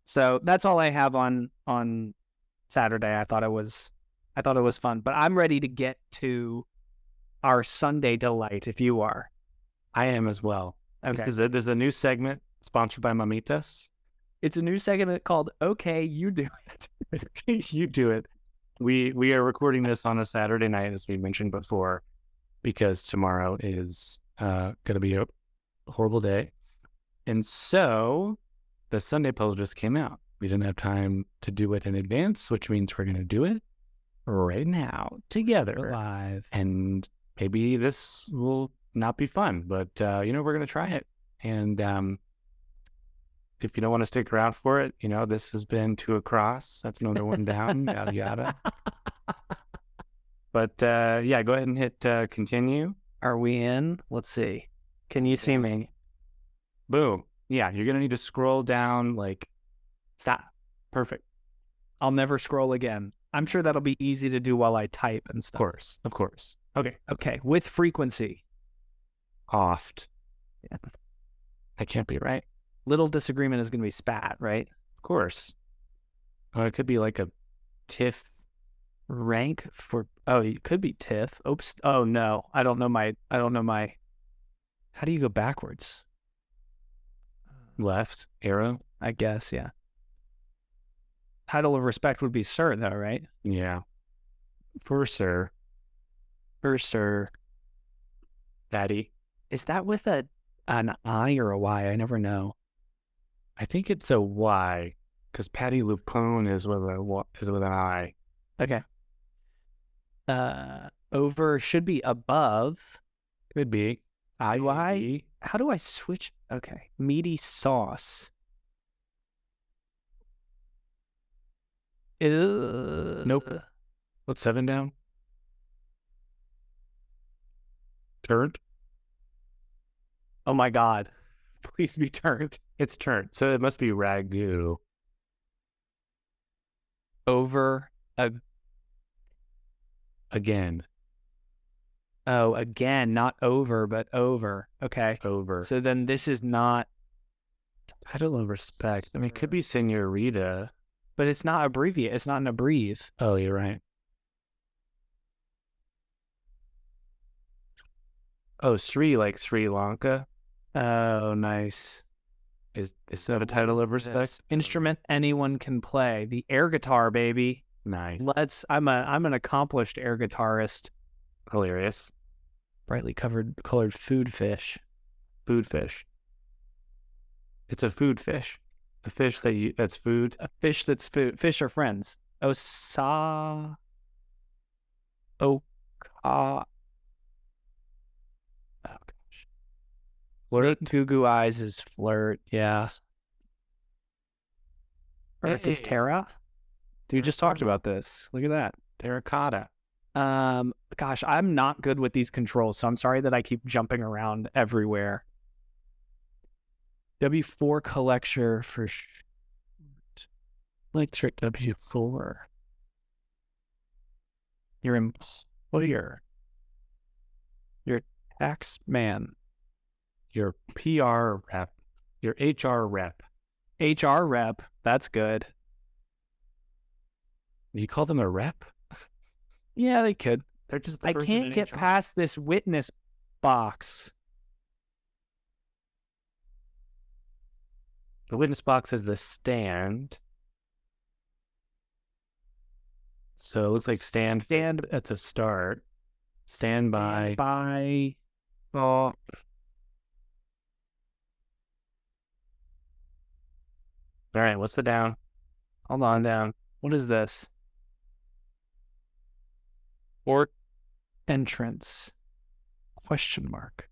So that's all I have on Saturday. I thought it was fun, but I'm ready to get to our Sunday delight. If you are, I am as well. Okay. This is a new segment sponsored by Mamitas. It's a new segment called "Okay, You Do It." You do it. We are recording this on a Saturday night, as we mentioned before, because tomorrow is going to be a horrible day, and so the Sunday puzzle just came out. We didn't have time to do it in advance, which means we're going to do it right now together, live. And maybe this will not be fun, but we're going to try it. And if you don't want to stick around for it, this has been 2 across. That's another one down. Yada yada. But go ahead and hit continue. Are we in? Let's see. Can you see me? Boom. Yeah, you're going to need to scroll down, like, stop. Perfect. I'll never scroll again. I'm sure that'll be easy to do while I type and stuff. Of course. Okay. With frequency. Oft. Yeah. That can't be right. Little disagreement is going to be spat, right? Of course. Or it could be like a tiff Rank for, oh, it could be TIFF. Oops. Oh no. I don't know my, how do you go backwards? Left arrow. I guess, yeah. Title of respect would be sir, though, right? Yeah. For sir. For sir. Daddy. Is that with an I or a Y? I never know. I think it's a Y because Patty Lupone is with an I. Okay. Over should be above. Could be. Do I? I. How do I switch? Okay. Meaty sauce. Nope. What's 7 down? Turned. Oh my God. Please be turned. It's turned. So it must be ragu. Over. Again. Oh, again, not over, but over. Okay. Over. So then this is not, Title of respect. I mean, it could be senorita. but it's not abbreviate. It's not an abbrev. Oh, you're right. Oh, Sri, like Sri Lanka. Oh, nice. Is that a title of respect? Instrument anyone can play. The air guitar, baby. Nice. I'm an accomplished air guitarist. Hilarious. Brightly colored food fish. Food fish. It's a food fish. A fish that's food. A fish that's food. Fish are friends. Osa. Oka. Oh gosh. Flirt. Goo goo eyes is flirt. Yeah. Earth is Hey. Terra. Dude, just talked about this. Look at that. Terracotta. Gosh, I'm not good with these controls, so I'm sorry that I keep jumping around everywhere. W4 collector for electric W4. Your employer. Your tax man. Your PR rep. Your HR rep. HR rep. That's good. You call them a rep? Yeah, they could. They're just the I person can't in get HR. past this witness box. The witness box is the stand. So it looks like stand at the start. Stand by. By. Oh. All right, what's the down? Hold on, down. What is this? Or entrance? Question mark.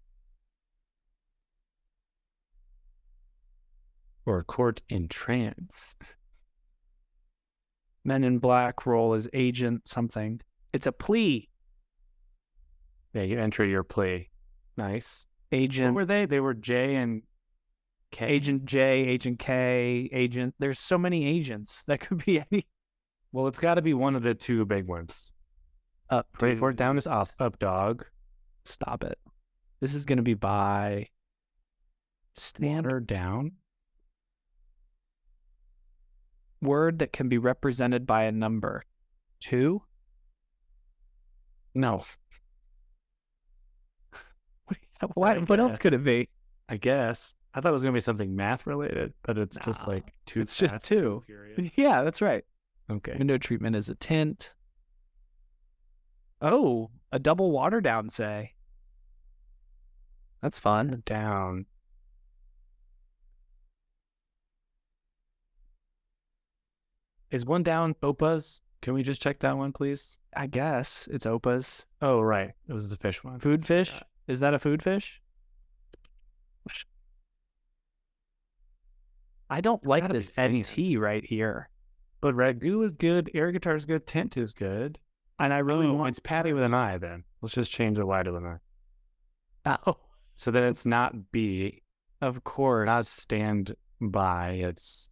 Or court in trance. Men in Black role as agent something. It's a plea. Yeah, you enter your plea. Nice. Agent. What were they? They were J and K. Agent J, Agent K, Agent. There's so many agents. That could be any. Well, it's got to be one of the two big ones. Up. Wait for it. Down is up. Up, dog. Stop it. This is going to be by. Standard down. Word that can be represented by a number. 2? No. What else could it be? I guess. I thought it was going to be something math related, but it's just like two. It's just 2. Yeah, that's right. Okay. Window treatment is a tint. Oh, a double water down, say. That's fun. Down. Is one down Opa's? Can we just check that one, please? I guess it's Opa's. Oh, right. It was the fish one. Food fish? Is that a food fish? I don't like this NT right here. But ragu is good. Air guitar is good. Tint is good. And I really want... It's Patty with an I then. Let's just change the Y to an I. Oh, So then it's not B. of course. It's not stand by. It's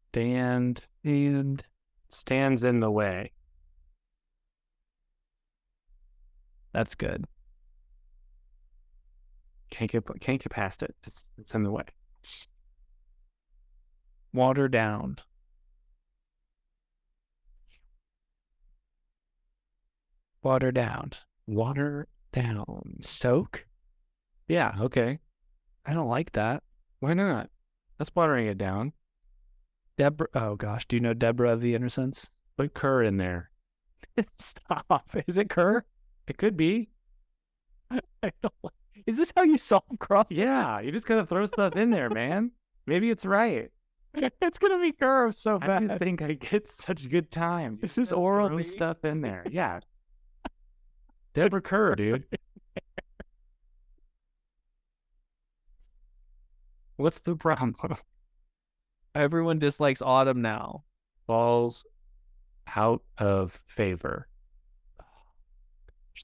stand And stands in the way. that's good. Can't get past it. It's in the way. Water down. Water down. Water down. Stoke? Yeah, okay. I don't like that. Why not? That's watering it down. Deborah. Oh gosh, do you know Deborah of the Innocents? Put Kerr in there. Stop. Is it Kerr? It could be. I don't like... Is this how you solve crosswords? Yeah, you just gotta throw stuff in there, man. Maybe it's right. It's gonna be Kerr so I bad. didn't think I'd get such good time. This is oral Throw stuff in there. Yeah. Deborah Kerr, dude. What's the problem? Everyone dislikes autumn now. Falls out of favor.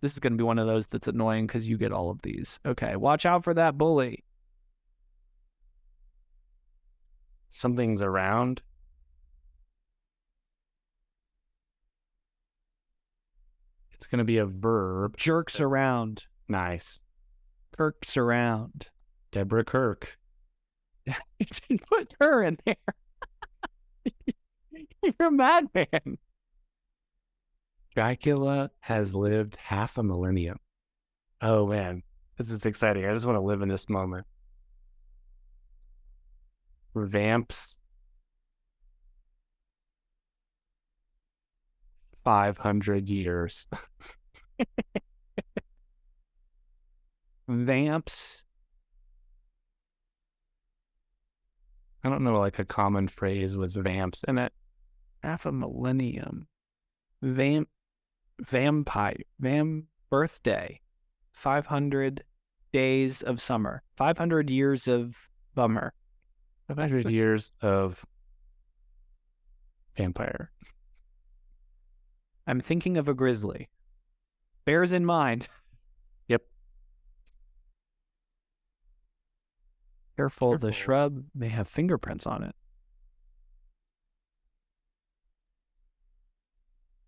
This is going to be one of those that's annoying because you get all of these. Okay, watch out for that bully. Something's around. It's going to be a verb. Jerks around. Nice. Kirks around. Deborah Kirk. You didn't put her in there. You're a madman. Dracula has lived half a millennium. Oh, man. This is exciting. I just want to live in this moment. Vamps 500 years. Vamps. I don't know, like a common phrase with vamps in it. Half a millennium. Vampire. Birthday. 500 days of summer. 500 years of bummer. 500 years of vampire. I'm thinking of a grizzly. Bears in mind. Yep. Careful, the shrub may have fingerprints on it.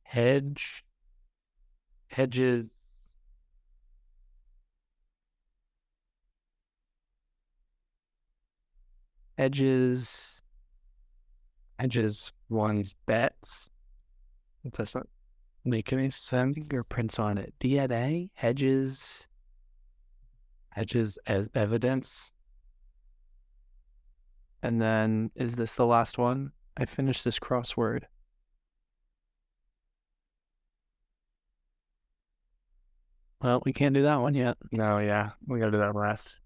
Hedges. Edges. One's bets. It doesn't make any sense. Fingerprints on it. DNA. Hedges as evidence. And then, is this the last one? I finished this crossword. Well, we can't do that one yet. No, yeah. We gotta do that last.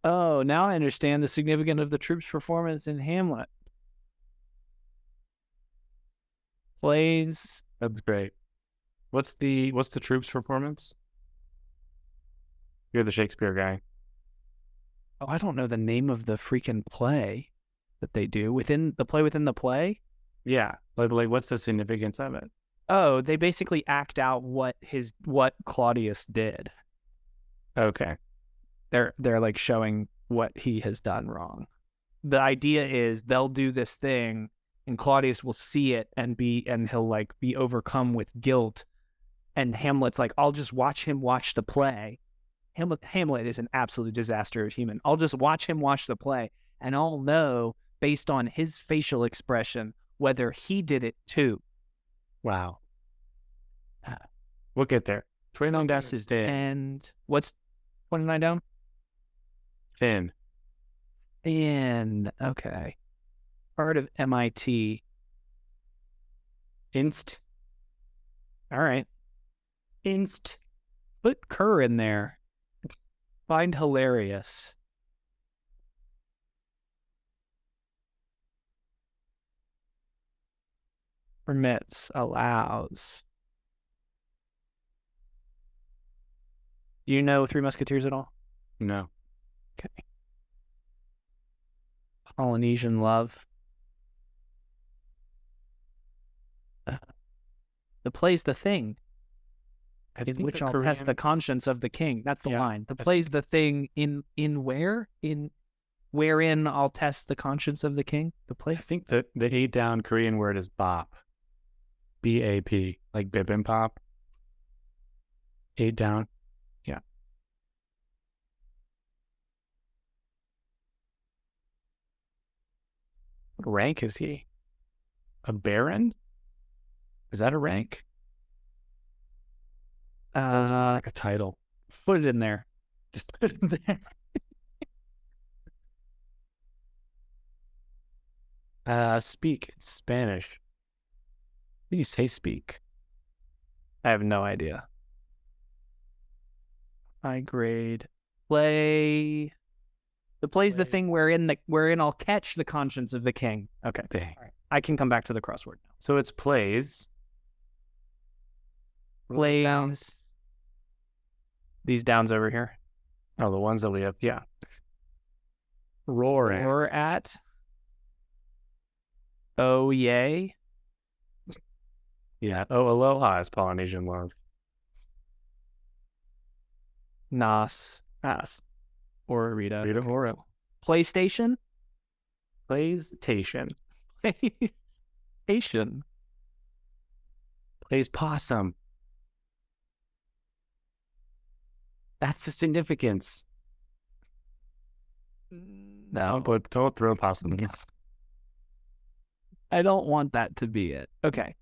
Oh, now I understand the significance of the troops' performance in Hamlet. Plays. That's great. What's the troops performance? You're the Shakespeare guy. Oh, I don't know the name of the freaking play that they do. Within the play? Yeah. Like what's the significance of it? Oh, they basically act out what Claudius did. Okay. They're like showing what he has done wrong. The idea is they'll do this thing and Claudius will see it and he'll like be overcome with guilt. And Hamlet's like, I'll just watch him watch the play. Hamlet is an absolute disaster of human. I'll just watch him watch the play and I'll know based on his facial expression whether he did it too. Wow. We'll get there. 29 down is dead. And what's 29 down? Thin. Okay. Part of MIT. Inst. All right. Put Kerr in there. Find hilarious. Permits. Allows. Do you know Three Musketeers at all? No. Okay. Polynesian love. The play's the thing. In which I'll test the conscience of the king. That's the line. The play's the thing in where? In wherein I'll test the conscience of the king. The play. I think the 8 down Korean word is bop. BAP. Like bibimbap. 8 down. Yeah. What rank is he? A baron? Is that a rank? Sounds like a title. Put it in there. Just put it in there. Speak Spanish. What do you say speak? I have no idea. High grade. Play. The play's the thing wherein I'll catch the conscience of the king. Okay. Dang. All right. I can come back to the crossword now. So it's plays. Plays. These downs over here. Oh, the ones that we have. Yeah. Roar at. Roar at. Oh, yay. Yeah. Oh, aloha is Polynesian love. Nas. Ass. Or Rita. Rita Ora. PlayStation. PlayStation. PlayStation. Plays possum. That's the significance. No, but don't throw possum. I don't want that to be it. Okay.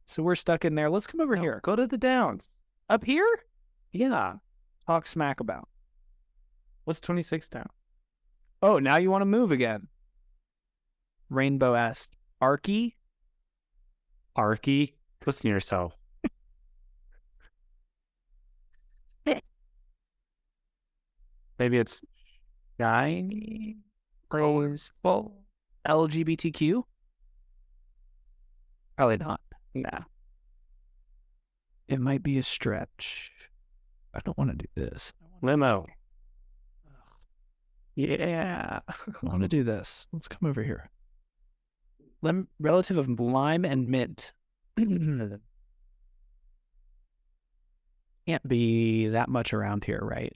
So we're stuck in there. Let's come over here. Go to the downs. Up here? Yeah. Talk smack about. What's 26 down? Oh, now you want to move again. Rainbow-esque. Arky? Arky? Listen to yourself. Maybe it's shiny. Graceful. LGBTQ? Probably not. Nah. It might be a stretch. I don't want to do this. Limo. Yeah. I want to do this. Let's come over here. Relative of lime and mint. Can't be that much around here, right?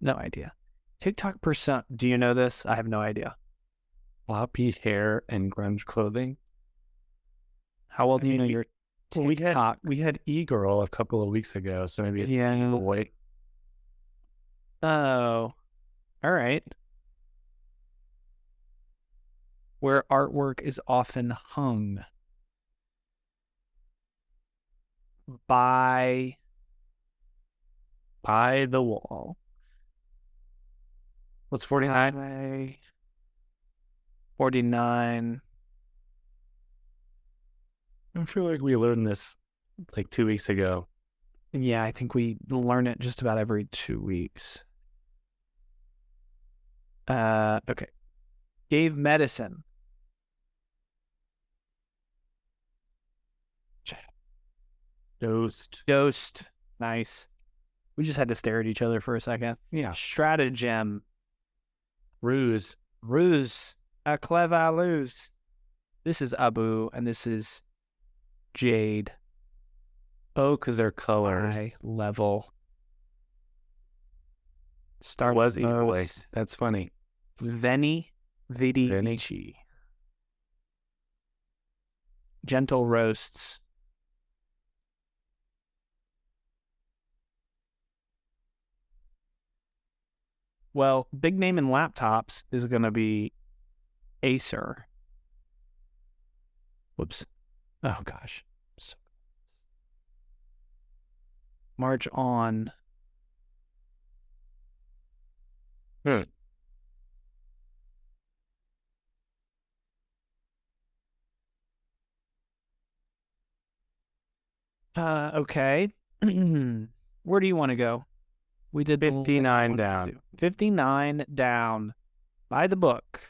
No idea. TikTok persona. Do you know this? I have no idea. Floppy hair and grunge clothing. How well do you know your TikTok? We had e-girl a couple of weeks ago, so maybe it's boy. Oh, all right. Where artwork is often hung by the wall. What's 49? 49. I feel like we learned this like 2 weeks ago. Yeah, I think we learn it just about every 2 weeks. Okay. Gave medicine. Dosed. Nice. We just had to stare at each other for a second. Yeah. Stratagem. Ruse. A clever ruse. This is Abu, and this is Jade. Oh, because they're colors. High level. Star was equally. That's funny. Veni Vici. Gentle roasts. Well, big name in laptops is going to be Acer. Whoops. Oh, gosh. March on. Okay. Where do you want to go? We did 59 down. 59 down. By the book.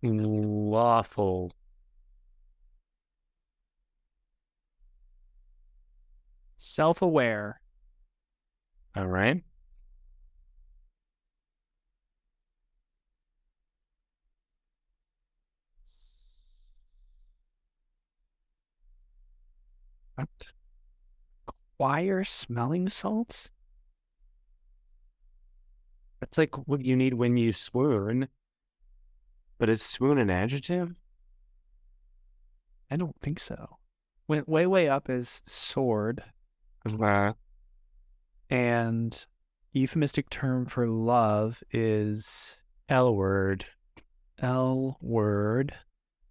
Lawful. Self-aware. All right. What? Choir smelling salts? That's like what you need when you swoon. But is swoon an adjective? I don't think so. Went way up is sword. And euphemistic term for love is L word. L word.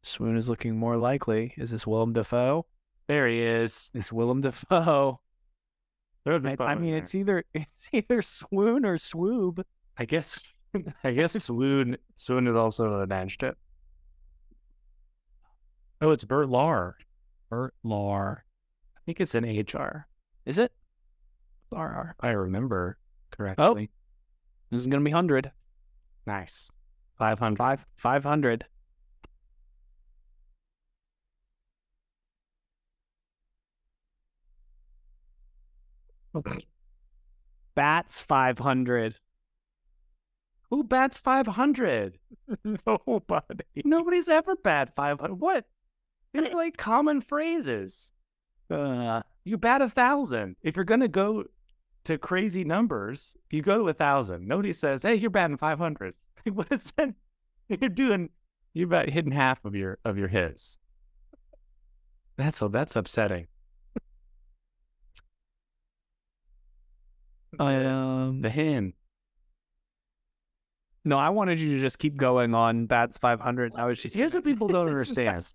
Swoon is looking more likely. Is this Willem Dafoe? There he is. It's Willem Dafoe. There's the I mean, it's either swoon or swoob. I guess swoon is also an adjective. Oh, it's Bert Lahr. Bert Lahr. I think it's an HR. Is it? RR. I remember correctly. This is gonna be 100. Nice. 500. 500. Bats 500. Who bats 500? Nobody. Nobody's ever bat 500. What? It's like common phrases. You bat 1,000. If you're gonna go to crazy numbers, you go to 1,000. Nobody says, "Hey, you're batting 500." What is that? You're about hitting half of your hits. That's upsetting. The hen. No, I wanted you to just keep going on bats 500. I was just Here's what people don't understand.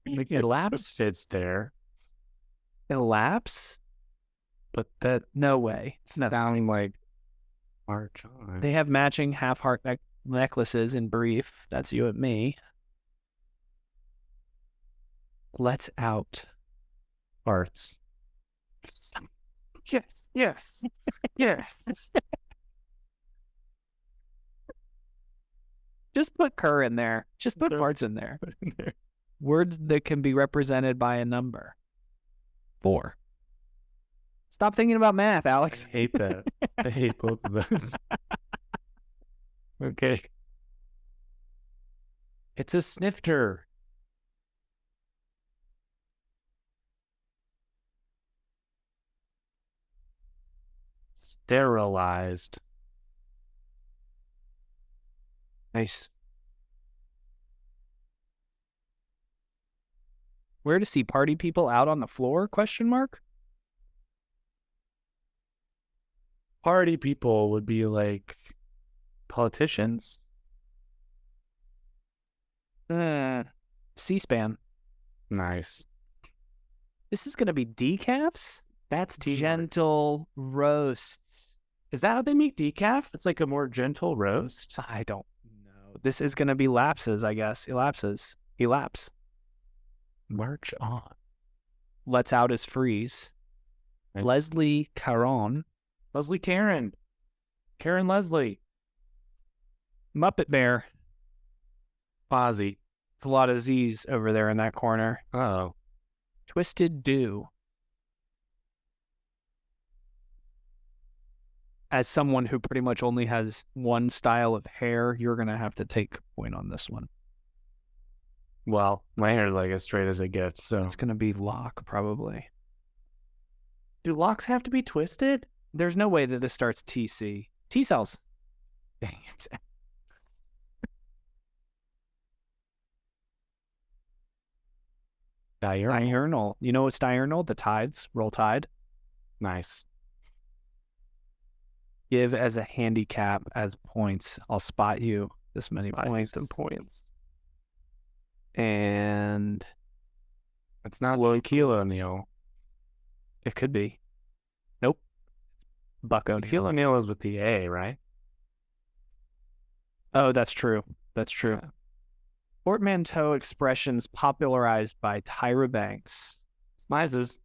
Like elapse fits there. Elapse? But that No way. sounding like March on. They have matching half heart necklaces in brief. That's you and me. Let's out. Parts. Yes. Yes. Just put cur in there. Just put farts in there. Words that can be represented by a number. 4. Stop thinking about math, Alex. I hate that. I hate both of those. Okay. It's a snifter. Sterilized. Nice. Where to see party people out on the floor? Question mark. Party people would be like politicians. C-SPAN. Nice. This is going to be decafs? That's Gentle roasts. Is that how they make decaf? It's like a more gentle roast? I don't know. This is going to be lapses, I guess. Elapses. Elapse. March on. Let's out is freeze. Nice. Leslie Caron. Leslie Karen. Karen Leslie. Muppet Bear. Fozzie. It's a lot of Z's over there in that corner. Oh. Twisted Dew. As someone who pretty much only has one style of hair, you're going to have to take a point on this one. Well, my hair is like as straight as it gets, so. It's going to be lock, probably. Do locks have to be twisted? There's no way that this starts TC. T-cells. Dang it. Diurnal. You know what's diurnal? The tides. Roll tide. Nice. Give as a handicap as points. I'll spot you this many points. And it's not Shaquille O'Neal. It could be. Nope. Buck O'Neal. Shaquille O'Neal is with the A, right? Oh, that's true. That's true. Yeah. Portmanteau expressions popularized by Tyra Banks. Smizes.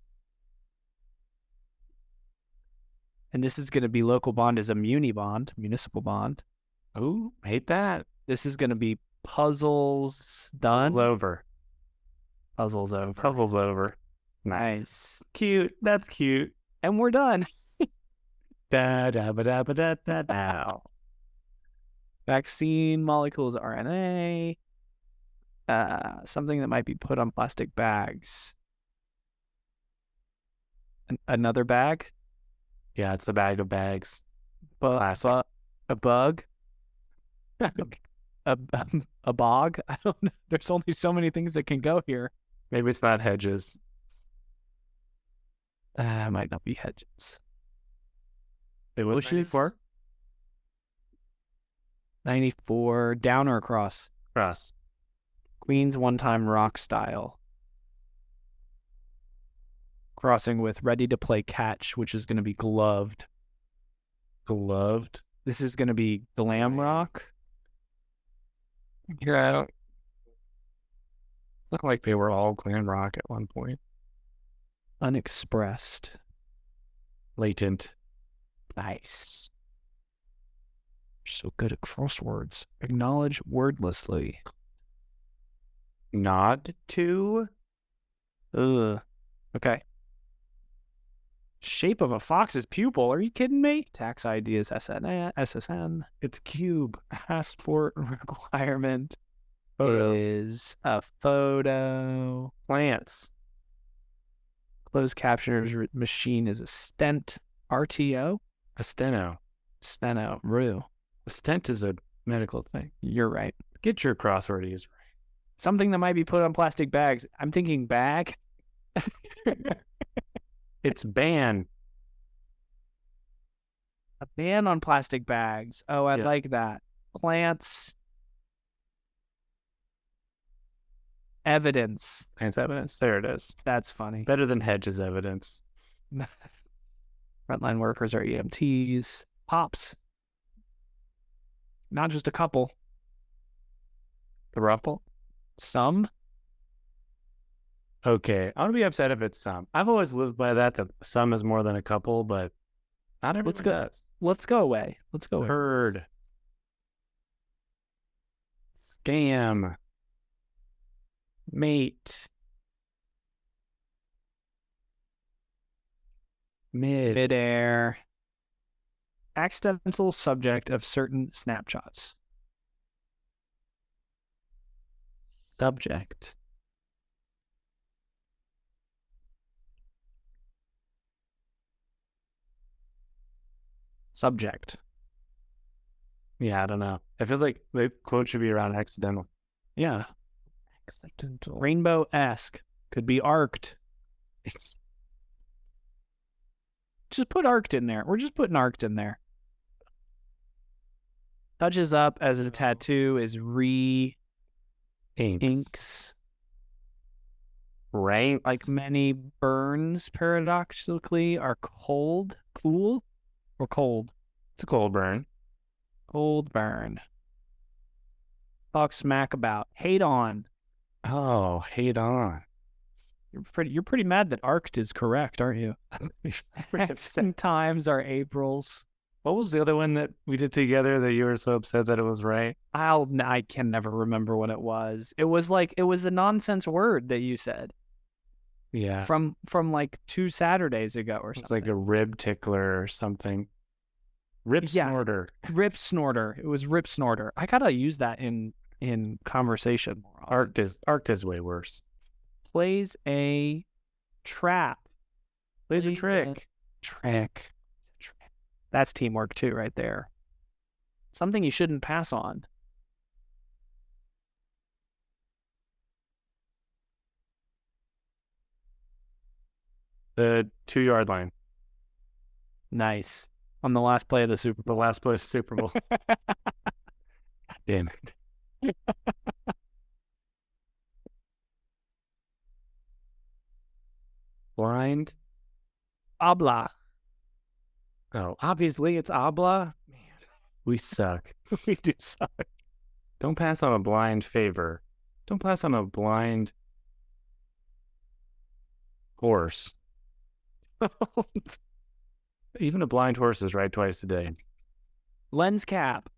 And this is going to be local bond is a muni bond, municipal bond. Ooh, hate that. This is going to be puzzles done. Puzzles over. Puzzles over. Nice. Cute. That's cute. And we're done. Da-da-ba-da-ba-da-da-da. Vaccine molecules RNA. Something that might be put on plastic bags. Another bag? Yeah, it's the bag of bags. A bug? a bog? I don't know. There's only so many things that can go here. Maybe it's not hedges. It might not be hedges. It was 94? 94. Down or across? Cross. Queen's one-time rock style. Crossing with ready to play catch, which is going to be gloved. Gloved. This is going to be glam rock. Yeah, I don't. It's not like they were all glam rock at one point. Unexpressed. Latent. Nice. So good at crosswords. Acknowledge wordlessly. Nod to. Ugh. Okay. Shape of a fox's pupil. Are you kidding me? Tax ID is SSN. It's cube. Passport requirement Photo. is a photo. Plants. Closed captioner's machine is a stent. RTO? A steno. Steno. Rue. A stent is a medical thing. You're right. Get your crosswordies Something that might be put on plastic bags. I'm thinking bag. right. It's ban. A ban on plastic bags. Oh, I Yeah. like that. Plants. Evidence. Plants evidence. There it is. That's funny. Better than hedges evidence. Frontline workers are EMTs. Pops. Not just a couple. The ruffle. Some. Okay. I would be upset if it's some. I've always lived by that some is more than a couple, but not everyone Let's go. does. Let's go away. Let's go away. Herd. Scam. Mate. Midair. Accidental subject of certain snapshots. Subject. Subject. Yeah, I don't know. I feel like the quote should be around accidental. Yeah. Accidental. Rainbow-esque. Could be arced. It's Just put arced in there. We're just putting arced in there. Touches up as a tattoo is inks. inks. Ranks. Like many burns, paradoxically, are cool, or cold. It's a cold burn. Cold burn. Talk smack about. Hate on. Oh, hate on. You're pretty mad that arced is correct, aren't you? Times are April's. What was the other one that we did together that you were so upset that it was right? I can never remember what it was. It was a nonsense word that you said. Yeah. From like 2 Saturdays ago or something. It's like a rib tickler or something. Rip snorter. Rip snorter. It was rip snorter. I gotta use that in conversation more often. Arc is way worse. Plays a trap. Plays a trick. Trick. That's teamwork too, right there. Something you shouldn't pass on. The 2-yard line. Nice. On the last play of the Super Bowl. The last play of the Super Bowl. Damn it. Blind. Habla. Oh, obviously it's obla. Man, we suck. We do suck. Don't pass on a blind favor. Don't pass on a blind horse. Even a blind horse is right twice a day. Lens cap.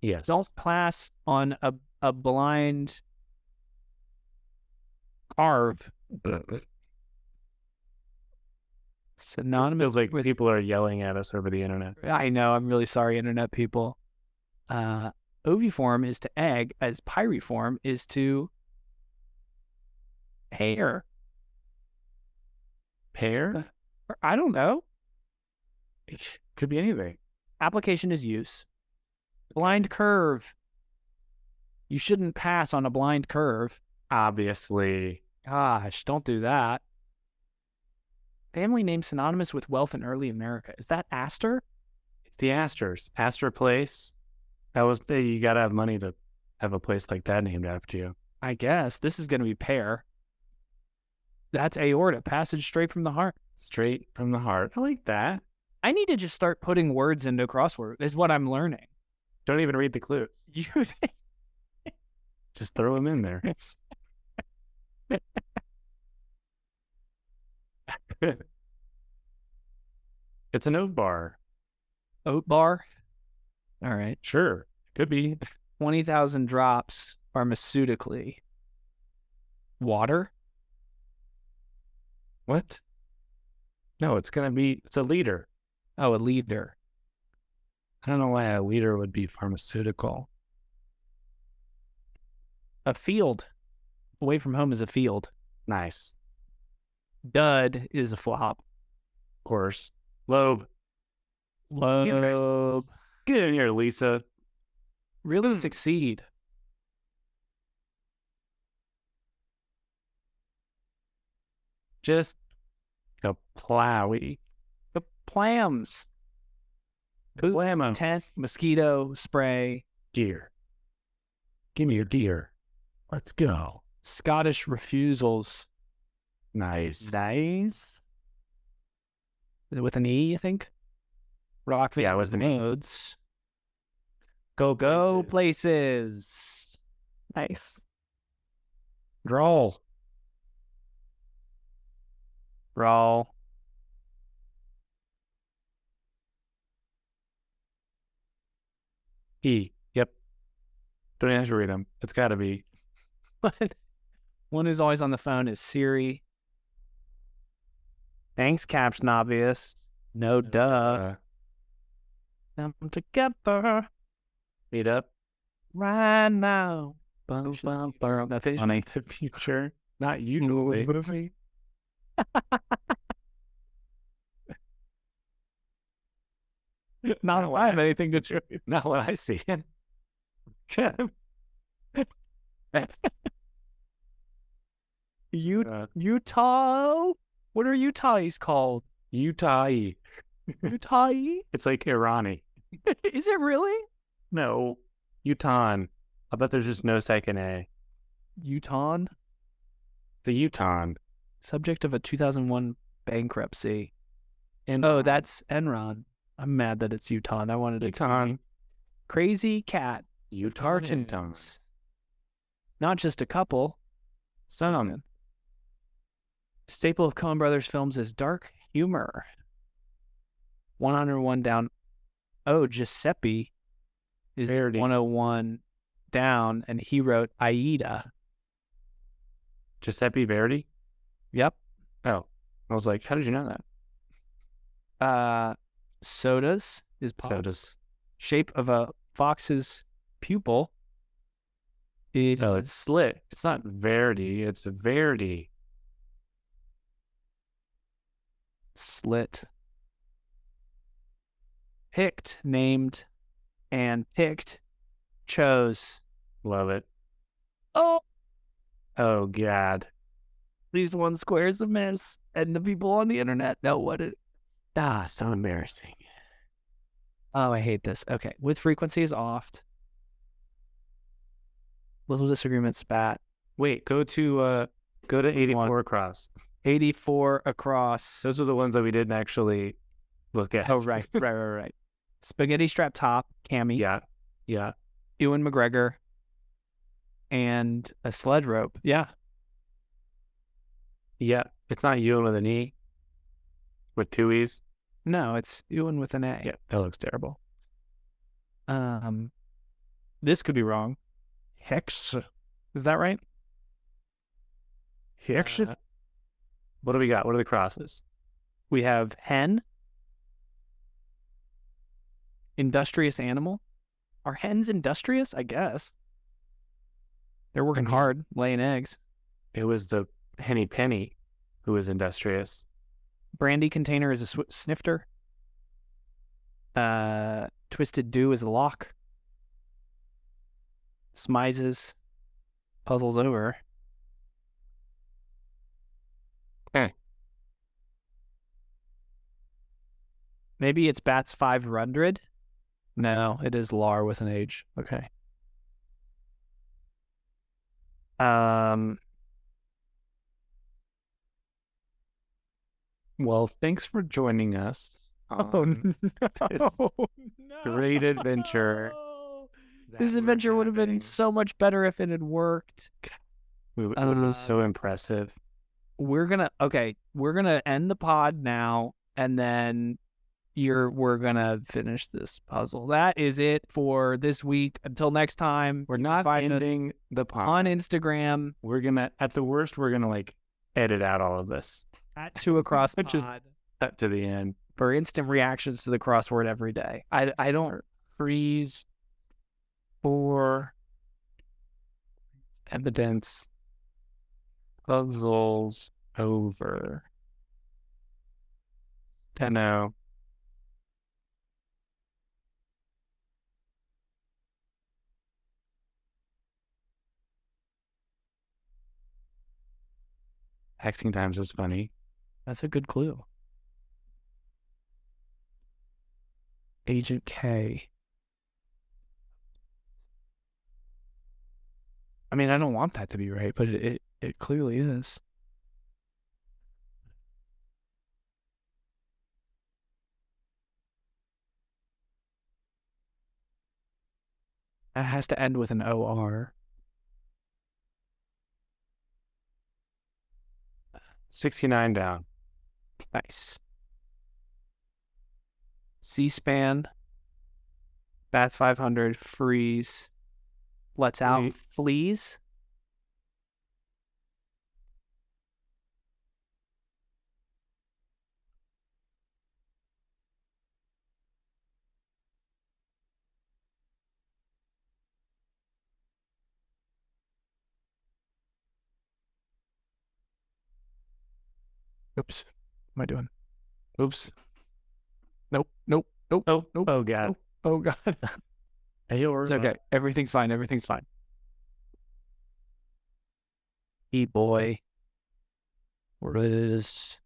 Yes. Don't pass on a blind carve. Synonymous Feels like with people are yelling at us over the internet. I know. I'm really sorry, internet people. Oviform is to egg, as pyriform is to hair. Pear? I don't know. Could be anything. Application is use. Blind curve. You shouldn't pass on a blind curve. Obviously. Gosh, don't do that. Family name synonymous with wealth in early America. Is that Astor? It's the Astors. Astor Place. That was you gotta have money to have a place like that named after you. I guess this is going to be pear. That's aorta, passage straight from the heart. Straight from the heart. I like that. I need to just start putting words into crossword. Is what I'm learning. Don't even read the clues. You Just throw them in there. It's an oat bar. oat bar. All right. Sure. Could be. 20,000 drops pharmaceutically. Water. What? No, it's a liter. Oh, a liter. I don't know why a liter would be pharmaceutical. A field. Away from home is a field. Nice. Dud is a flop. Of course. Lobe. Lobe. Get in here, Lisa. Really succeed. Just a plowy. The plams. Boots, Blammo. tent, mosquito, spray. Deer. Give me your deer. Let's go. Scottish refusals. Nice. Nice. With an E, you think? Rock Yeah, with an E. roads. Go places. Nice. Drawl. Rawl. E. Yep. Don't have to read them. It's got to be. One who's always on the phone is Siri. Thanks, Caption Obvious. No duh. Come together Meet up. right now. That's funny. The future. Not you. Movie. Not I have anything to do. Not what I see. Utah. What are Utahs called? Utah. Utah? It's like Irani. Is it really? No. Utah. I bet there's just no second A. Utah. The Utah. Subject of a 2001 bankruptcy. And That's Enron. I'm mad that it's Utah. I wanted it Utah. to be Crazy Cat. Utah. Tartans. Not just a couple. Some. Staple of Coen Brothers films is dark humor. 101 down. Oh, Giuseppe is Verdi. 101 down, and he wrote Aida. Giuseppe Verdi? Yep. Oh. I was like, how did you know that? Sodas is pops. Sodas. Shape of a fox's pupil is... No, it's slit. It's not Verdi. It's Verdi. Slit. Picked, named, and picked, chose. Love it. Oh, Oh, God. these one squares a miss, and the people on the internet know what it is. So embarrassing. Oh, I hate this. Okay, with frequency is oft. Little disagreement spat. Wait, go to 84 across. 84 across. Those are the ones that we didn't actually look at. Oh, right. Spaghetti strap top, Cammy. Yeah. Ewan McGregor. And a sled rope. Yeah. Yeah. It's not Ewan with an E. With two E's. No, it's Ewan with an A. Yeah, that looks terrible. This could be wrong. Hex. Is that right? Hex. What do we got? What are the crosses? We have hen. Industrious animal. Are hens industrious? I guess. They're working hard, laying eggs. It was the Henny Penny who was industrious. Brandy container is a snifter. Twisted Dew is a lock. Smizes. Puzzles over. Okay. Maybe it's Bats 500. No, it is Lar with an H. Okay. Um, Well, thanks for joining us oh on this no, great adventure no. that This we're adventure would have been having. so much better if it had worked. It would have been so impressive. We're gonna end the pod now, and then we're gonna finish this puzzle. That is it for this week. Until next time, We're you can not find us ending the on pod. Instagram We're gonna, at the worst, we're gonna like edit out all of this. at 2 Across Just Pod cut to the end. for instant reactions to the crossword every day. I don't Freeze for evidence. Puzzles over. Steno. Texting times is funny. That's a good clue. Agent K. I mean, I don't want that to be right, but it clearly is. That has to end with an OR. 69 down. Nice. C-SPAN. Bats 500. Freeze. Lets out fleas. Oops. What am I doing? Oops. Nope. Nope. Nope. Oh, Nope. oh God. Nope. Oh God. It's okay. Everything's fine. Everything's fine. E-boy. Riz.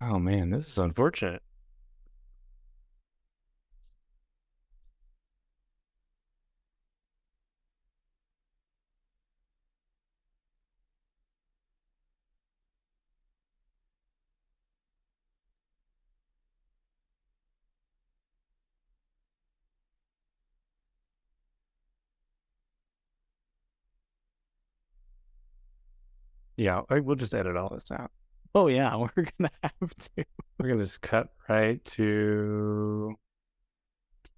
Oh man, this is unfortunate. Yeah, we'll just edit all this out. Oh yeah, we're gonna have to. We're gonna just cut right to.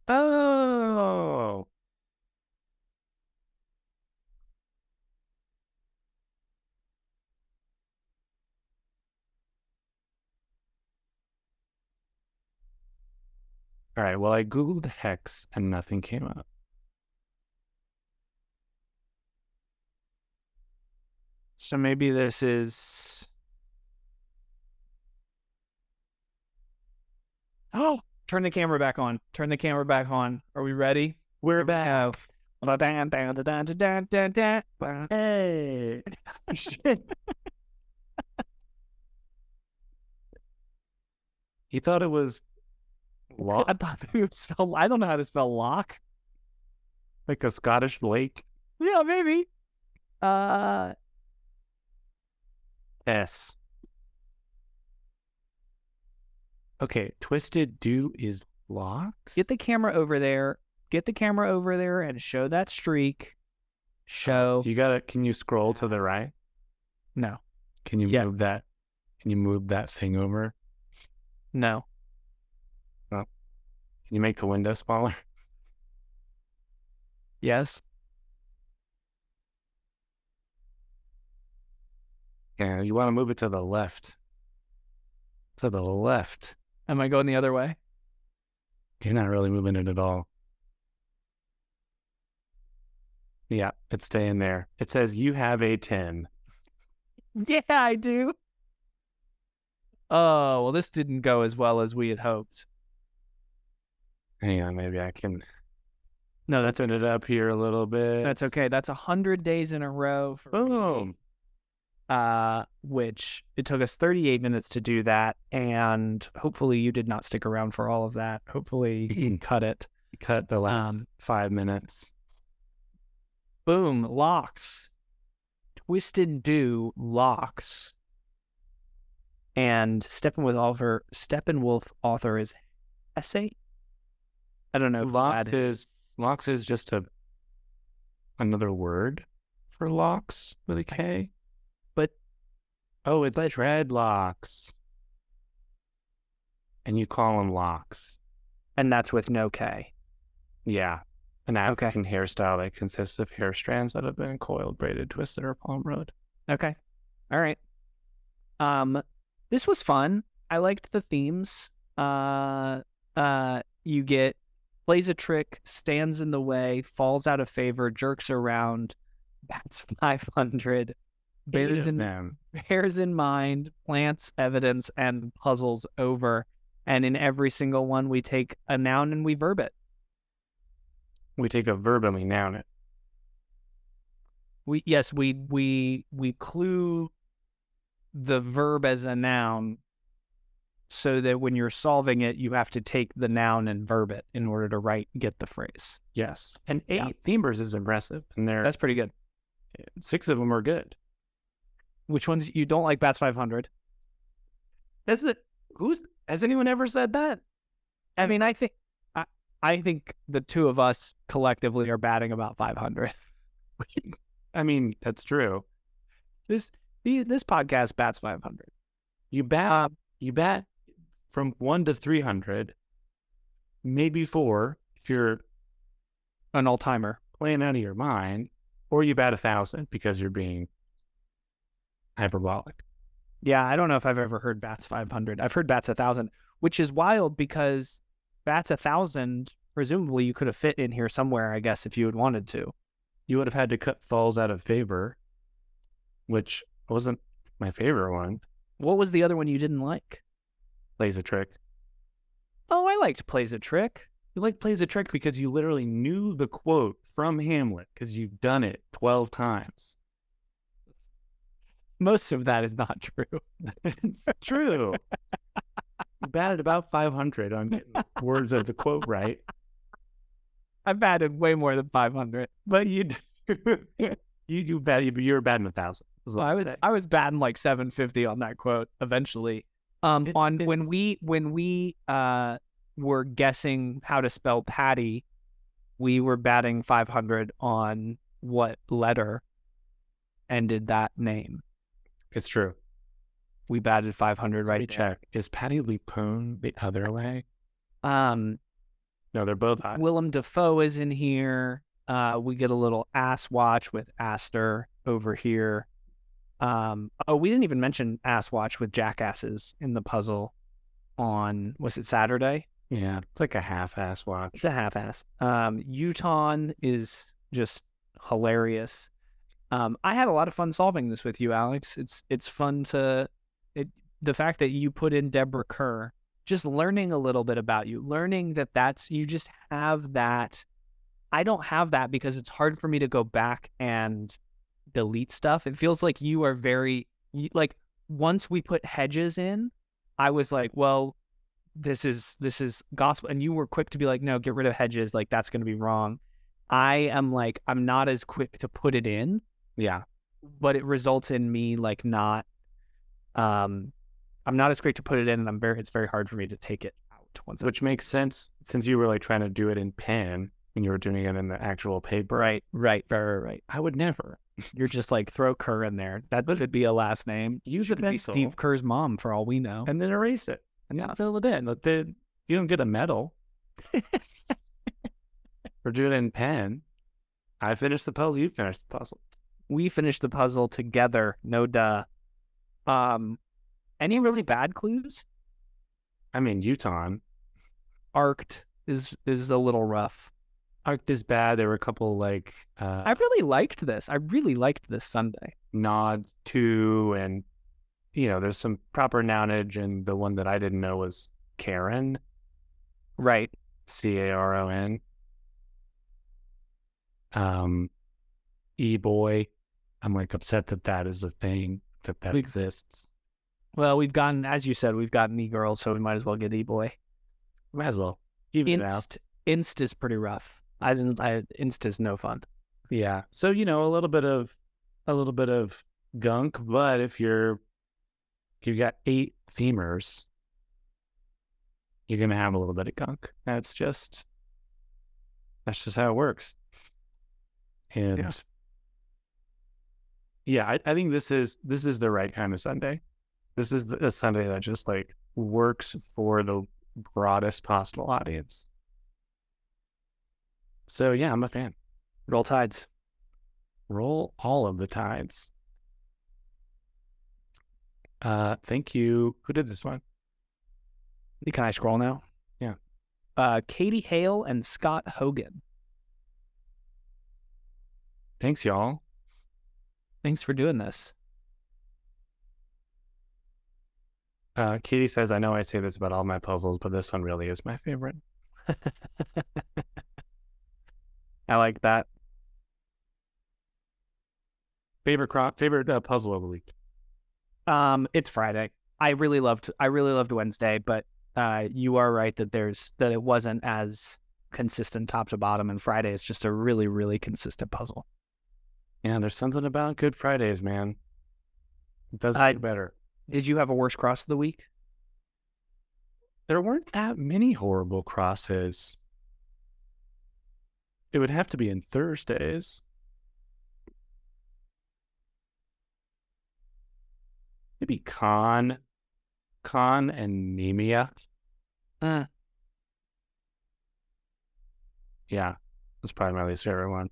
Oh. All right. Well, I googled hex and nothing came up. So maybe this is. Oh, turn the camera back on. Turn the camera back on. Are we ready? We're back. Hey. He thought it was lock, I thought it was spell. I don't know how to spell lock. like a Scottish lake. Yeah, maybe. S. Okay, twisted do is locks. Get the camera over there. Get the camera over there and show that streak. Show. You gotta. Can you scroll to the right? No. Can you move that? Can you move that thing over? No. Can you make the window smaller? Yes. Yeah, you want to move it to the left. To the left. Am I going the other way? You're not really moving it at all. Yeah, it's staying there. It says you have a 10. Yeah, I do. Oh, well, this didn't go as well as we had hoped. Hang on, maybe I can No, that's open it up here a little bit. okay. That's 100 days in a row. Boom. which it took us 38 minutes to do that. And hopefully you did not stick around for all of that. Hopefully you cut it. Cut the last 5 minutes. Boom, locks. Twisted Do locks. And Steppenwolf author is Essay. I don't know. Locks is just another word for locks with a K. It's dreadlocks. And you call them locks. And that's with no K. Yeah. An African hairstyle that consists of hair strands that have been coiled, braided, twisted, or palm rode. Okay. All right. This was fun. I liked the themes. You get plays a trick, stands in the way, falls out of favor, jerks around, bats 500, bears in mind, plants evidence, and puzzles over. And in every single one, we take a noun and we verb it. We take a verb and we noun it. We clue the verb as a noun, so that when you're solving it, you have to take the noun and verb it in order to get the phrase. Yes. And 8 themers is impressive. And that's pretty good. 6 of them are good. Which ones you don't like? Bats 500. Has anyone ever said that? I mean, I think the two of us collectively are batting about 500. I mean, that's true. This podcast bats 500. You bat from 1 to 300, maybe 4 if you're an all-timer playing out of your mind, or you bat 1,000 because you're being hyperbolic. Yeah, I don't know if I've ever heard bats 500. I've heard bats 1,000, which is wild because bats 1,000, presumably you could have fit in here somewhere, I guess, if you had wanted to. You would have had to cut falls out of favor, which wasn't my favorite one. What was the other one you didn't like? Plays a trick. Oh, I liked Plays a Trick. You like Plays a Trick because you literally knew the quote from Hamlet because you've done it 12 times. Most of that is not true. It's true. You batted about 500 on getting words of the quote right. I batted way more than 500, but you were batting 1,000. I was batting like 750 on that quote eventually. When we were guessing how to spell Patty, we were batting 500 on what letter ended that name. It's true. We batted 500 right there. Check. Is Patty Lupone the other way? No, they're both hot. Willem Dafoe is in here. We get a little ass watch with Astor over here. We didn't even mention ass watch with jackasses in the puzzle on, was it Saturday? Yeah, it's like a half-ass watch. It's a half-ass. Utah is just hilarious. I had a lot of fun solving this with you, Alex. It's fun the fact that you put in Deborah Kerr, just learning a little bit about you, learning that you just have that. I don't have that because it's hard for me to go back and delete stuff. It feels like you are like once we put Hedges in, I was like, well, this is gospel, and you were quick to be like, no, get rid of Hedges, like that's going to be wrong. I am like, I'm not as quick to put it in. Yeah, but it results in me like not. I'm not as quick to put it in, and it's very hard for me to take it out once. Which makes sense since you were like trying to do it in pen when you were doing it in the actual paper. Right. I would never. You're just like, throw Kerr in there. That could be a last name. Use it be Steve Kerr's mom for all we know. And then erase it. And not fill it in. You don't get a medal for doing it in pen. I finished the puzzle. You finished the puzzle. We finished the puzzle together. No duh. Any really bad clues? I mean, Utah. Arced is a little rough. Arced is bad. There were a couple like I really liked this. I really liked this Sunday. Nod to, and there's some proper nounage, and the one that I didn't know was Karen. Right. Caron. E-boy. I'm like upset that is a thing. that exists. Well, we've gotten, as you said, we've gotten e-girl, so we might as well get e-boy. Might as well. Even it out. Inst is pretty rough. Inst is no fun. Yeah. So, a little bit of gunk, but if you've got 8 themers, you're gonna have a little bit of gunk. That's just how it works. And I think this is the right kind of Sunday. This is a Sunday that just like works for the broadest possible audience. So yeah, I'm a fan. Roll Tides. Roll all of the tides. Thank you. Who did this one? Can I scroll now? Yeah. Katie Hale and Scott Hogan. Thanks, y'all. Thanks for doing this. Katie says, I know I say this about all my puzzles, but this one really is my favorite. I like that. Favorite puzzle of the week? It's Friday. I really loved Wednesday, but you are right that it wasn't as consistent top to bottom, and Friday is just a really, really consistent puzzle. Yeah, there's something about Good Fridays, man. It does get better. Did you have a worst cross of the week? There weren't that many horrible crosses. It would have to be in Thursdays. Maybe Con and Nemia. Yeah, that's probably my least favorite one.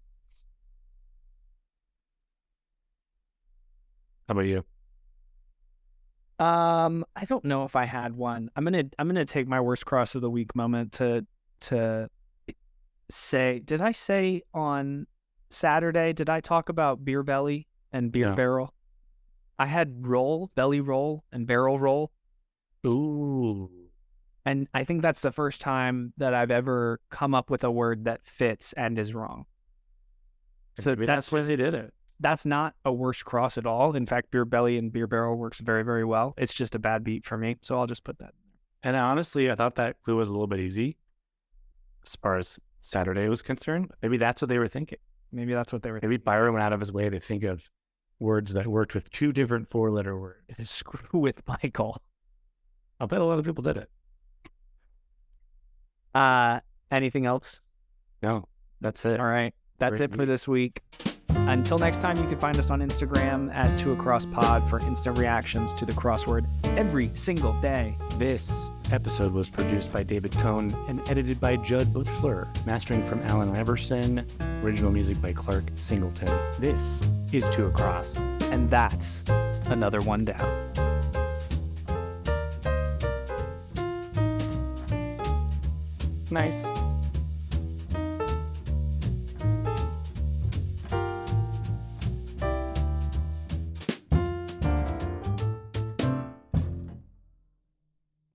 How about you? I don't know if I had one. I'm gonna take my worst cross of the week moment to say. Did I say on Saturday? Did I talk about beer belly and beer barrel? I had belly roll, and barrel roll. Ooh. And I think that's the first time that I've ever come up with a word that fits and is wrong. So that's why they did it. That's not a worst cross at all. In fact, beer belly and beer barrel works very, very well. It's just a bad beat for me. So I'll just put that. And honestly, I thought that clue was a little bit easy as far as Saturday was concerned. Maybe that's what they were thinking. Maybe Byron went out of his way to think of words that worked with 2 different 4-letter words. Screw with Michael. I'll bet a lot of people did it. Anything else? No, that's it. All right. That's it for this week. Until next time, you can find us on Instagram at 2AcrossPod for instant reactions to the crossword every single day. This episode was produced by David Cohn and edited by Judd Butler. Mastering from Alan Everson. Original music by Clark Singleton. This is 2 Across. And that's another one down. Nice.